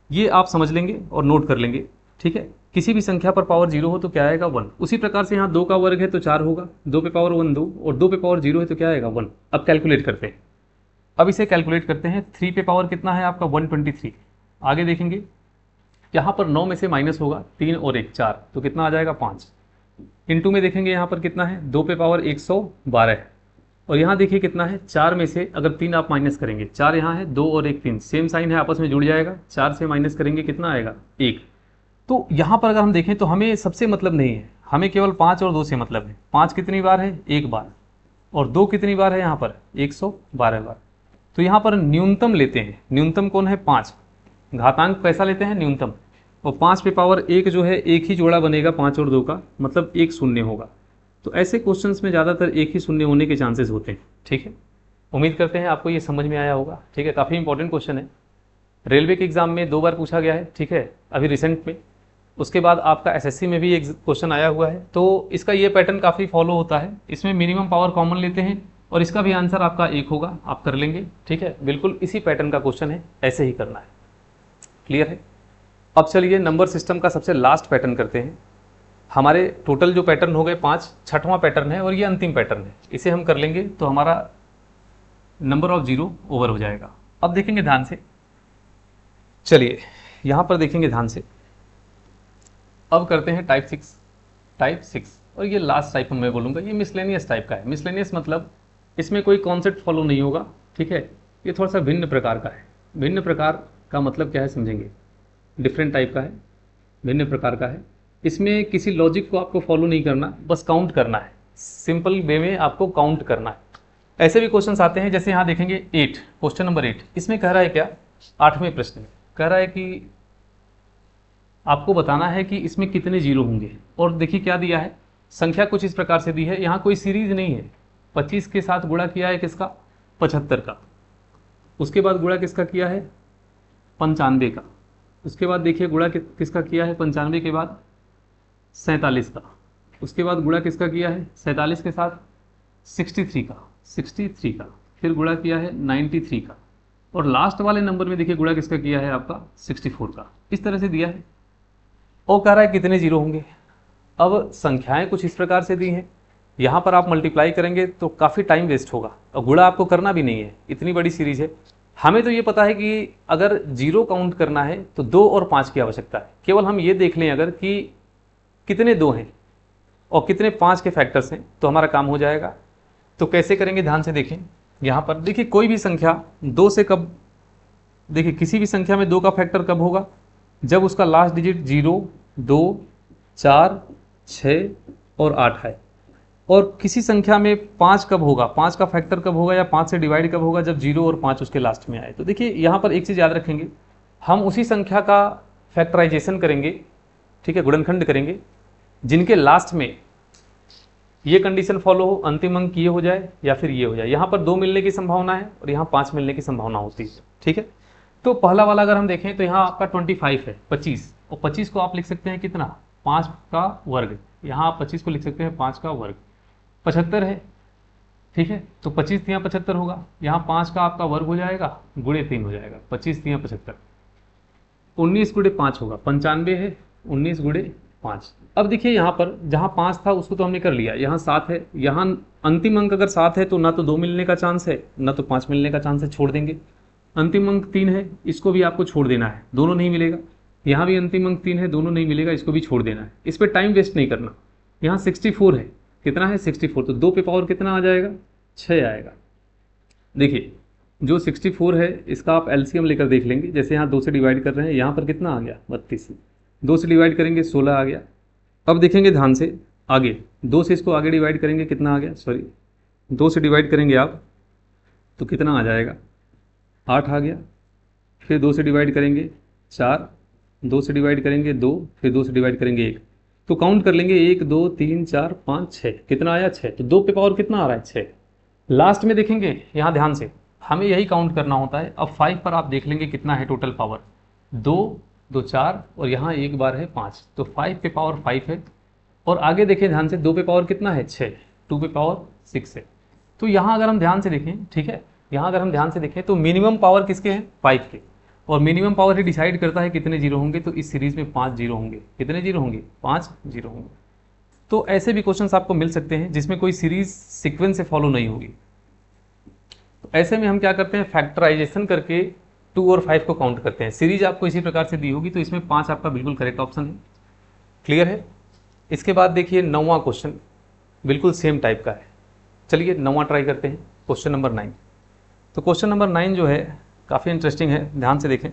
ये आप समझ लेंगे और नोट कर लेंगे, ठीक है। किसी भी संख्या पर पावर 0 हो तो क्या आएगा, 1। उसी प्रकार से यहाँ 2 का वर्ग है तो 4 होगा, 2 पे पावर 1 2, और 2 पे पावर 0 है तो क्या आएगा, 1। अब कैलकुलेट करते हैं, अब इसे कैलकुलेट करते हैं। 3 पे पावर कितना है आपका, 123। आगे देखेंगे, यहाँ पर 9 में से माइनस होगा, 3 और 1 4, तो कितना आ जाएगा, 5। इंटू में देखेंगे यहाँ पर कितना है, 2 पे पावर 112 है, और यहाँ देखिए कितना है, 4 में से अगर 3 आप माइनस करेंगे, 4 यहाँ है, 2 और 1 3, सेम साइन है, आपस में जुड़ जाएगा, 4 से माइनस करेंगे कितना आएगा, 1। तो यहाँ पर अगर हम देखें तो हमें सबसे मतलब नहीं है, हमें केवल 5 और 2 से मतलब है। 5 कितनी बार है, 1 बार, और 2 कितनी बार है यहाँ पर, 112 बार। तो यहाँ पर न्यूनतम लेते हैं, न्यूनतम कौन है, 5, घातांक कैसा लेते हैं, न्यूनतम, और 5 पे पावर 1 जो है, एक ही जोड़ा बनेगा 5 और 2 का, मतलब 1 शून्य होगा। तो ऐसे क्वेश्चंस में ज़्यादातर एक ही शून्य होने के चांसेस होते हैं, ठीक है। उम्मीद करते हैं आपको ये समझ में आया होगा, ठीक है। काफ़ी इंपॉर्टेंट क्वेश्चन है, रेलवे के एग्जाम में 2 बार पूछा गया है, ठीक है, अभी रिसेंट में। उसके बाद आपका एसएससी में भी एक क्वेश्चन आया हुआ है, तो इसका ये पैटर्न काफ़ी फॉलो होता है। इसमें मिनिमम पावर कॉमन लेते हैं और इसका भी आंसर आपका एक होगा, आप कर लेंगे। ठीक है, बिल्कुल इसी पैटर्न का क्वेश्चन है, ऐसे ही करना है। क्लियर है? अब चलिए नंबर सिस्टम का सबसे लास्ट पैटर्न करते हैं। हमारे टोटल जो पैटर्न हो गए 5, छठवां पैटर्न है और ये अंतिम पैटर्न है। इसे हम कर लेंगे तो हमारा नंबर ऑफ जीरो ओवर हो जाएगा। अब देखेंगे ध्यान से, चलिए यहां पर देखेंगे ध्यान से। अब करते हैं टाइप 6 और ये लास्ट टाइप मैं बोलूंगा, ये मिसलेनियस टाइप का है। मिसलेनियस मतलब इसमें कोई कॉन्सेप्ट फॉलो नहीं होगा। ठीक है, ये थोड़ा सा भिन्न प्रकार का है। भिन्न प्रकार का मतलब क्या है समझेंगे, डिफरेंट टाइप का है, भिन्न प्रकार का है। इसमें किसी लॉजिक को आपको फॉलो नहीं करना, बस काउंट करना है, सिंपल वे में आपको काउंट करना है। ऐसे भी क्वेश्चंस आते हैं, जैसे यहाँ देखेंगे 8, क्वेश्चन नंबर 8। इसमें कह रहा है क्या, 8वें प्रश्न में कह रहा है कि आपको बताना है कि इसमें कितने जीरो होंगे। और देखिए क्या दिया है, संख्या कुछ इस प्रकार से दी है। यहाँ कोई सीरीज नहीं है। 25 के साथ गुणा किया है किसका, 75 का। उसके बाद गुणा किसका किया है, 95 का। उसके बाद देखिए गुणा किसका किया है, 95 के बाद 47 का। उसके बाद गुणा किसका किया है, 47 के साथ 63 का। फिर गुणा किया है 93 का। और लास्ट वाले नंबर में देखिए गुणा किसका किया है, आपका 64 का। इस तरह से दिया है और कह रहा है कितने जीरो होंगे। अब संख्याएं कुछ इस प्रकार से दी हैं, यहाँ पर आप मल्टीप्लाई करेंगे तो काफ़ी टाइम वेस्ट होगा और गुणा आपको करना भी नहीं है, इतनी बड़ी सीरीज है। हमें तो ये पता है कि अगर जीरो काउंट करना है तो 2 और 5 की आवश्यकता है। केवल हम ये देख लें अगर कि कितने 2 हैं और कितने 5 के फैक्टर्स हैं तो हमारा काम हो जाएगा। तो कैसे करेंगे ध्यान से देखें। यहाँ पर देखिए कोई भी संख्या 2 से कब, देखिए किसी भी संख्या में 2 का फैक्टर कब होगा, जब उसका लास्ट डिजिट 0, 2, 4, 6 और 8 है। और किसी संख्या में 5 कब होगा, 5 का फैक्टर कब होगा या 5 से डिवाइड कब होगा, जब 0 और 5 उसके लास्ट में आए। तो देखिए यहाँ पर एक चीज़ याद रखेंगे, हम उसी संख्या का फैक्टराइजेशन करेंगे, ठीक है, गुणनखंड करेंगे, जिनके लास्ट में ये कंडीशन फॉलो हो, अंतिम अंक ये हो जाए या फिर ये हो जाए। यहाँ पर 2 मिलने की संभावना है और यहाँ 5 मिलने की संभावना होती है। ठीक है, तो पहला वाला अगर हम देखें तो यहाँ आपका 25 है, 25, और 25 को आप लिख सकते हैं कितना, 5 का वर्ग। यहाँ आप 25 को लिख सकते हैं 5 का वर्ग। 75 है, ठीक है, तो 25 3 75 होगा। यहाँ 5 का आपका वर्ग हो जाएगा, गुणे 3 हो जाएगा, 25 3 75। 19 गुणे 5 होगा, 95 है, 19 गुणे 5। अब देखिए यहाँ पर जहाँ 5 था उसको तो हमने कर लिया, यहाँ 7 है। यहाँ अंतिम अंक अगर 7 है तो ना तो 2 मिलने का चांस है ना तो 5 मिलने का चांस है, छोड़ देंगे। अंतिम अंक 3 है, इसको भी आपको छोड़ देना है, दोनों नहीं मिलेगा। यहाँ भी अंतिम अंक 3 है, दोनों नहीं मिलेगा, इसको भी छोड़ देना है। इस पर टाइम वेस्ट नहीं करना। यहाँ 64 है, कितना है 64, तो 2 पे पावर कितना आ जाएगा, 6 आएगा। देखिए जो 64 है इसका आप एलसीएम लेकर देख लेंगे। जैसे यहाँ 2 से डिवाइड कर रहे हैं, यहाँ पर कितना आ गया 32, 2 से डिवाइड करेंगे 16 आ गया। अब देखेंगे ध्यान से आगे, 2 से इसको आगे डिवाइड करेंगे कितना आ गया, सॉरी 2 से डिवाइड करेंगे आप तो कितना आ जाएगा, 8 आ गया। फिर 2 से डिवाइड करेंगे 4, 2 से डिवाइड करेंगे 2, फिर 2 से डिवाइड करेंगे 1। तो काउंट कर लेंगे 1 2 3 4 5 6, कितना आया 6। तो 2 पे पावर कितना आ रहा है 6। लास्ट में देखेंगे यहाँ ध्यान से, हमें यही काउंट करना होता है। अब 5 पर आप देख लेंगे कितना है टोटल पावर, 2 2 4 और यहाँ एक बार है 5, तो 5 पे पावर 5 है। और आगे देखें ध्यान से, 2 पे पावर कितना है 6, 2 पे पावर 6 है। तो यहाँ अगर हम ध्यान से देखें, ठीक है, यहाँ अगर हम ध्यान से देखें तो मिनिमम पावर किसके हैं, 5 के, और मिनिमम पावर ही डिसाइड करता है कितने जीरो होंगे। तो इस सीरीज में 5 जीरो होंगे, कितने जीरो होंगे, 5 जीरो होंगे। तो ऐसे भी क्वेश्चंस आपको मिल सकते हैं जिसमें कोई सीरीज सीक्वेंस से फॉलो नहीं होगी। तो ऐसे में हम क्या करते हैं, फैक्टराइजेशन करके 2 और 5 को काउंट करते हैं। सीरीज आपको इसी प्रकार से दी होगी, तो इसमें 5 आपका बिल्कुल करेक्ट ऑप्शन है। क्लियर है। इसके बाद देखिए 9वां क्वेश्चन बिल्कुल सेम टाइप का है। चलिए 9वां ट्राई करते हैं, क्वेश्चन नंबर 9। तो क्वेश्चन नंबर 9 जो है काफ़ी इंटरेस्टिंग है, ध्यान से देखें।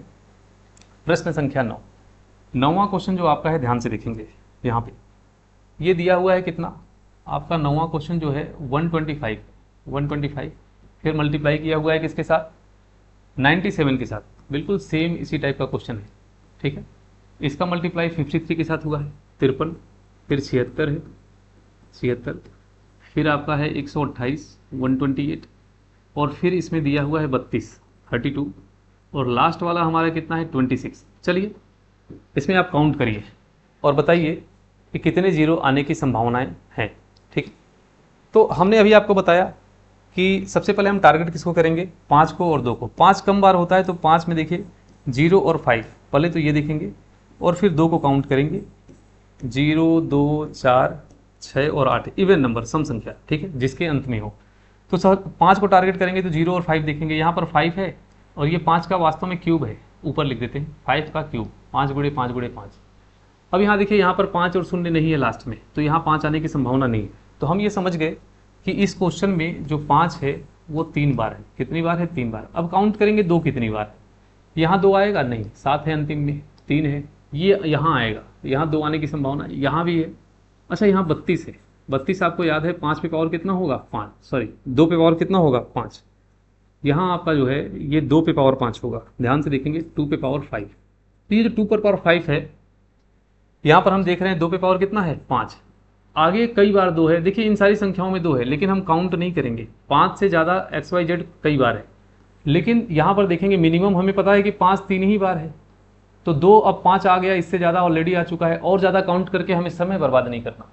प्रश्न संख्या 9, 9वां क्वेश्चन जो आपका है, ध्यान से देखेंगे। यहाँ पे ये दिया हुआ है कितना, आपका 9वां क्वेश्चन जो है 125, फिर मल्टीप्लाई किया हुआ है किसके साथ, 97 के साथ। बिल्कुल सेम इसी टाइप का क्वेश्चन है, ठीक है। इसका मल्टीप्लाई 53 के साथ हुआ है, 53, फिर 76 है, 76, फिर आपका है 128, 128, और फिर इसमें दिया हुआ है 32, 32, और लास्ट वाला हमारा कितना है 26। चलिए इसमें आप काउंट करिए, और बताइए कि कितने जीरो आने की संभावनाएं हैं। ठीक, तो हमने अभी आपको बताया कि सबसे पहले हम टारगेट किसको करेंगे, 5 को और 2 को। 5 कम बार होता है तो 5 में देखिए 0 और 5, पहले तो ये देखेंगे और फिर 2 को काउंट करेंगे, 0, 2, 4, 6 और 8 इवन नंबर, सम संख्या, ठीक है, जिसके अंत में हो। तो सर 5 को टारगेट करेंगे तो 0 और 5 देखेंगे, यहाँ पर 5 है और ये 5 का वास्तव में क्यूब है, ऊपर लिख देते हैं 5 का क्यूब, 5 गुणे 5 गुणे 5। अब यहाँ देखिए यहाँ पर 5 और शून्य नहीं है लास्ट में, तो यहाँ 5 आने की संभावना नहीं है। तो हम ये समझ गए कि इस क्वेश्चन में जो 5 है वो 3 बार है। कितनी बार है, 3 बार। अब काउंट करेंगे 2 कितनी बार है, यहाँ 2 आएगा नहीं, 7 है अंतिम में, 3 है, ये यहाँ आएगा, यहाँ 2 आने की संभावना, यहाँ भी है। अच्छा यहाँ 32 है, 32 आपको याद है 5 पे पावर कितना होगा, 5, सॉरी 2 पे पावर कितना होगा, 5। यहाँ आपका जो है ये 2 पे पावर 5 होगा, ध्यान से देखेंगे 2 पे पावर 5। तो ये जो 2 पे पावर 5 है, यहाँ पर हम देख रहे हैं 2 पे पावर कितना है, 5। आगे कई बार 2 है, देखिए इन सारी संख्याओं में 2 है, लेकिन हम काउंट नहीं करेंगे। 5 से ज़्यादा XYZ कई बार है, लेकिन यहाँ पर देखेंगे मिनिमम हमें पता है कि 5 3 ही बार है। तो 2 अब 5 आ गया, इससे ज़्यादा ऑलरेडी आ चुका है, और ज़्यादा काउंट करके हमें समय बर्बाद नहीं करना,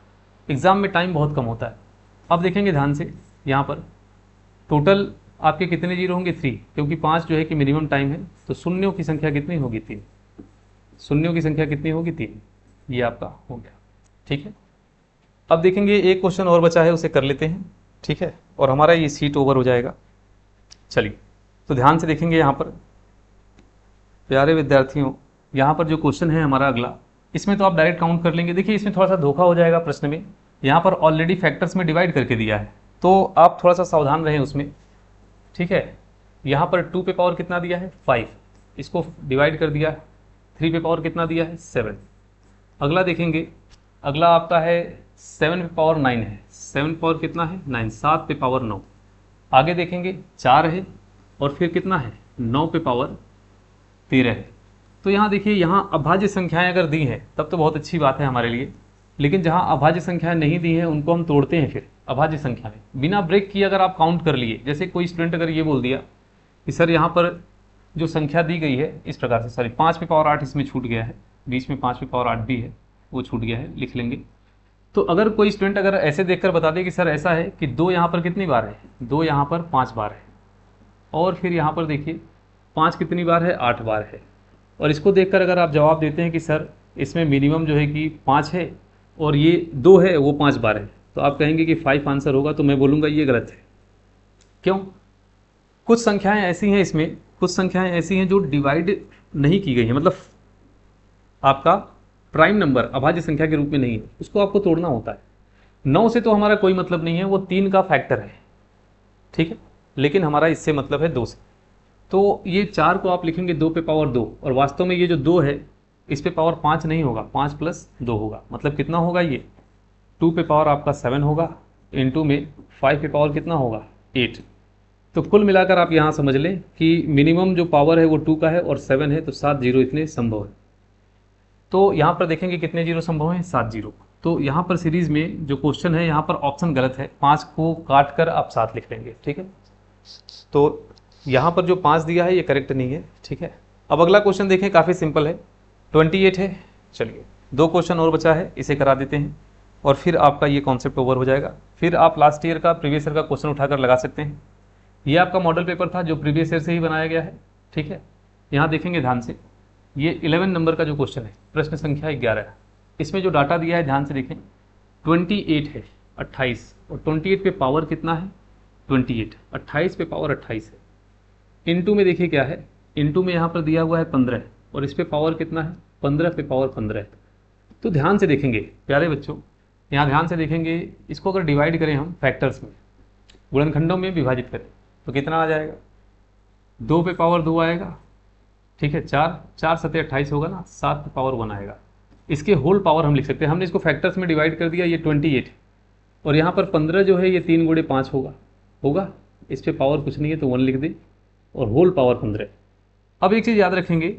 एग्जाम में टाइम बहुत कम होता है। अब देखेंगे ध्यान से, यहाँ पर टोटल आपके कितने जीरो होंगे, 3, क्योंकि 5 जो है कि मिनिमम टाइम है, तो शून्यों की संख्या कितनी होगी, 3। शून्यों की संख्या कितनी होगी, 3। ये आपका हो गया, ठीक है। अब देखेंगे एक क्वेश्चन और बचा है, उसे कर लेते हैं, ठीक है, और हमारा ये सीट ओवर हो जाएगा। चलिए तो ध्यान से देखेंगे यहाँ पर प्यारे विद्यार्थियों, यहाँ पर जो क्वेश्चन है हमारा अगला, इसमें तो आप डायरेक्ट काउंट कर लेंगे। देखिए इसमें थोड़ा सा धोखा हो जाएगा प्रश्न में, यहाँ पर ऑलरेडी फैक्टर्स में डिवाइड करके दिया है, तो आप थोड़ा सा सावधान रहें उसमें, ठीक है। यहाँ पर 2 पे पावर कितना दिया है, 5, इसको डिवाइड कर दिया है। 3 पे पावर कितना दिया है, 7। अगला देखेंगे, अगला आपका है 7 पे पावर 9 है, 7 पावर कितना है, 9, 7 पे पावर 9। आगे देखेंगे 4 है, और फिर कितना है, 9 पे पावर 13 है। तो यहाँ देखिए, यहाँ अभाज्य संख्याएं अगर दी हैं तब तो बहुत अच्छी बात है हमारे लिए, लेकिन जहाँ अभाज्य संख्याएं नहीं दी हैं उनको हम तोड़ते हैं फिर अभाज्य संख्या में, बिना ब्रेक किए अगर आप काउंट कर लिए। जैसे कोई स्टूडेंट अगर ये बोल दिया कि सर यहाँ पर जो संख्या दी गई है इस प्रकार से, सॉरी 5 पे पावर 8 इसमें छूट गया है, बीच में 5 पे पावर 8 भी है, वो छूट गया है, लिख लेंगे। तो अगर कोई स्टूडेंट अगर ऐसे देखकर बता दे कि सर ऐसा है कि 2 यहाँ पर कितनी बार है, 2 यहाँ पर 5 बार है, और फिर यहाँ पर देखिए 5 कितनी बार है, 8 बार है, और इसको देखकर अगर आप जवाब देते हैं कि सर इसमें मिनिमम जो है कि 5 है और ये 2 है वो 5 बार है, तो आप कहेंगे कि 5 आंसर होगा, तो मैं बोलूँगा ये गलत है। क्यों? कुछ संख्याएं ऐसी हैं इसमें, कुछ संख्याएं ऐसी हैं जो डिवाइड नहीं की गई हैं, मतलब आपका प्राइम नंबर अभाज्य संख्या के रूप में नहीं है, उसको आपको तोड़ना होता है। 9 से तो हमारा कोई मतलब नहीं है, वो 3 का फैक्टर है, ठीक है, लेकिन हमारा इससे मतलब है 2 से। तो ये 4 को आप लिखेंगे 2 पे पावर 2, और वास्तव में ये जो 2 है इस पे पावर 5 नहीं होगा, 5 प्लस 2 होगा, मतलब कितना होगा, ये 2 पे पावर आपका 7 होगा, इनटू में 5 पे पावर कितना होगा, 8। तो कुल मिलाकर आप यहाँ समझ लें कि मिनिमम जो पावर है वो 2 का है और 7 है, तो 7 जीरो इतने संभव है। तो यहाँ पर देखेंगे कितने जीरो संभव हैं, 7 जीरो। तो यहाँ पर सीरीज में जो क्वेश्चन है यहाँ पर ऑप्शन गलत है, 5 को काट कर आप 7 लिख लेंगे, ठीक है। तो यहाँ पर जो 5 दिया है ये करेक्ट नहीं है, ठीक है। अब अगला क्वेश्चन देखें, काफ़ी सिंपल है, 28 है। चलिए 2 क्वेश्चन और बचा है, इसे करा देते हैं और फिर आपका ये कॉन्सेप्ट ओवर हो जाएगा। फिर आप लास्ट ईयर का प्रीवियस ईयर का क्वेश्चन उठाकर लगा सकते हैं। ये आपका मॉडल पेपर था जो प्रीवियस ईयर से ही बनाया गया है, ठीक है। यहाँ देखेंगे ध्यान से, ये 11 नंबर का जो क्वेश्चन है, प्रश्न संख्या 11 है। इसमें जो डाटा दिया है ध्यान से देखें, 28 है, 28, और 28 पे पावर कितना है, 28, 28 पे पावर 28 है। इनटू में देखिए क्या है, इनटू में यहाँ पर दिया हुआ है 15, और इस पे पावर कितना है, 15 पे पावर 15 है। तो ध्यान से देखेंगे प्यारे बच्चों, यहाँ ध्यान से देखेंगे, इसको अगर डिवाइड करें हम फैक्टर्स में, गुणनखंडों में विभाजित करें, तो कितना आ जाएगा, 2 पे पावर 2 आएगा, ठीक है, 4 सत्ते 28 होगा ना, 7 पे पावर 1 आएगा। इसके होल पावर हम लिख सकते हैं, हमने इसको फैक्टर्स में डिवाइड कर दिया, ये 28, और यहाँ पर 15 जो है ये 3 गुणे 5 होगा, इस पे पावर कुछ नहीं है तो 1 लिख दे, और होल पावर 15। अब एक चीज़ याद रखेंगे,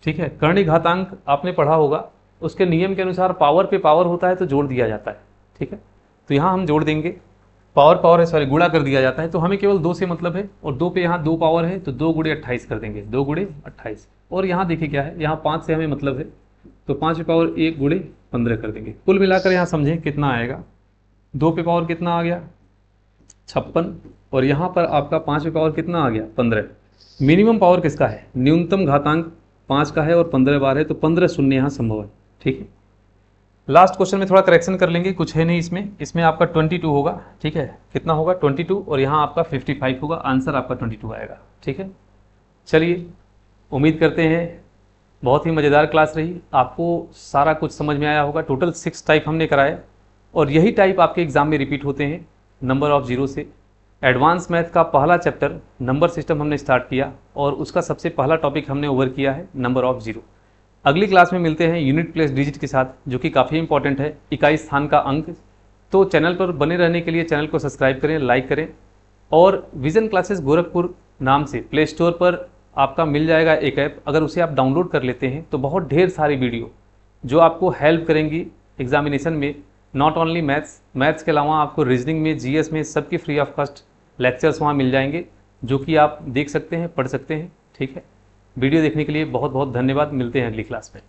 ठीक है, कर्ण घातांक आपने पढ़ा होगा, उसके नियम के अनुसार पावर पे पावर होता है तो जोड़ दिया जाता है, ठीक है। तो यहाँ हम जोड़ देंगे, पावर है, सॉरी गुणा कर दिया जाता है, तो हमें केवल 2 से मतलब है, और 2 पे यहाँ 2 पावर है तो 2 गुणे 28 कर देंगे, 2 गुणे 28। और यहाँ देखिए क्या है, यहाँ 5 से हमें मतलब है, तो 5 पे पावर 1 गुणे 15 कर देंगे। कुल मिलाकर यहाँ समझें कितना आएगा, 2 पे पावर कितना आ गया 56, और यहाँ पर आपका 5 पे पावर कितना आ गया 15। मिनिमम पावर किसका है, न्यूनतम घातांक 5 का है और 15 बार है, तो 15 शून्य यहाँ संभव है। ठीक है, लास्ट क्वेश्चन में थोड़ा करेक्शन कर लेंगे, कुछ है नहीं इसमें आपका 22 होगा। ठीक है, कितना होगा 22, और यहाँ आपका 55 होगा, आंसर आपका 22 आएगा। ठीक है, चलिए उम्मीद करते हैं बहुत ही मज़ेदार क्लास रही, आपको सारा कुछ समझ में आया होगा। टोटल 6 टाइप हमने कराए और यही टाइप आपके एग्जाम में रिपीट होते हैं नंबर ऑफ जीरो से। एडवांस मैथ का पहला चैप्टर नंबर सिस्टम हमने स्टार्ट किया और उसका सबसे पहला टॉपिक हमने ओवर किया है नंबर ऑफ जीरो। अगली क्लास में मिलते हैं यूनिट प्लेस डिजिट के साथ, जो कि काफ़ी इंपॉर्टेंट है, इकाई स्थान का अंक। तो चैनल पर बने रहने के लिए चैनल को सब्सक्राइब करें, लाइक करें, और विजन क्लासेस गोरखपुर नाम से प्ले स्टोर पर आपका मिल जाएगा एक ऐप। अगर उसे आप डाउनलोड कर लेते हैं तो बहुत ढेर सारी वीडियो जो आपको हेल्प करेंगी एग्जामिनेशन में, नॉट ओनली मैथ्स के अलावा आपको रीजनिंग में, जीएस में, सबके फ्री ऑफ कॉस्ट लेक्चर्स वहाँ मिल जाएंगे, जो कि आप देख सकते हैं, पढ़ सकते हैं। ठीक है, वीडियो देखने के लिए बहुत बहुत धन्यवाद, मिलते हैं अगली क्लास में।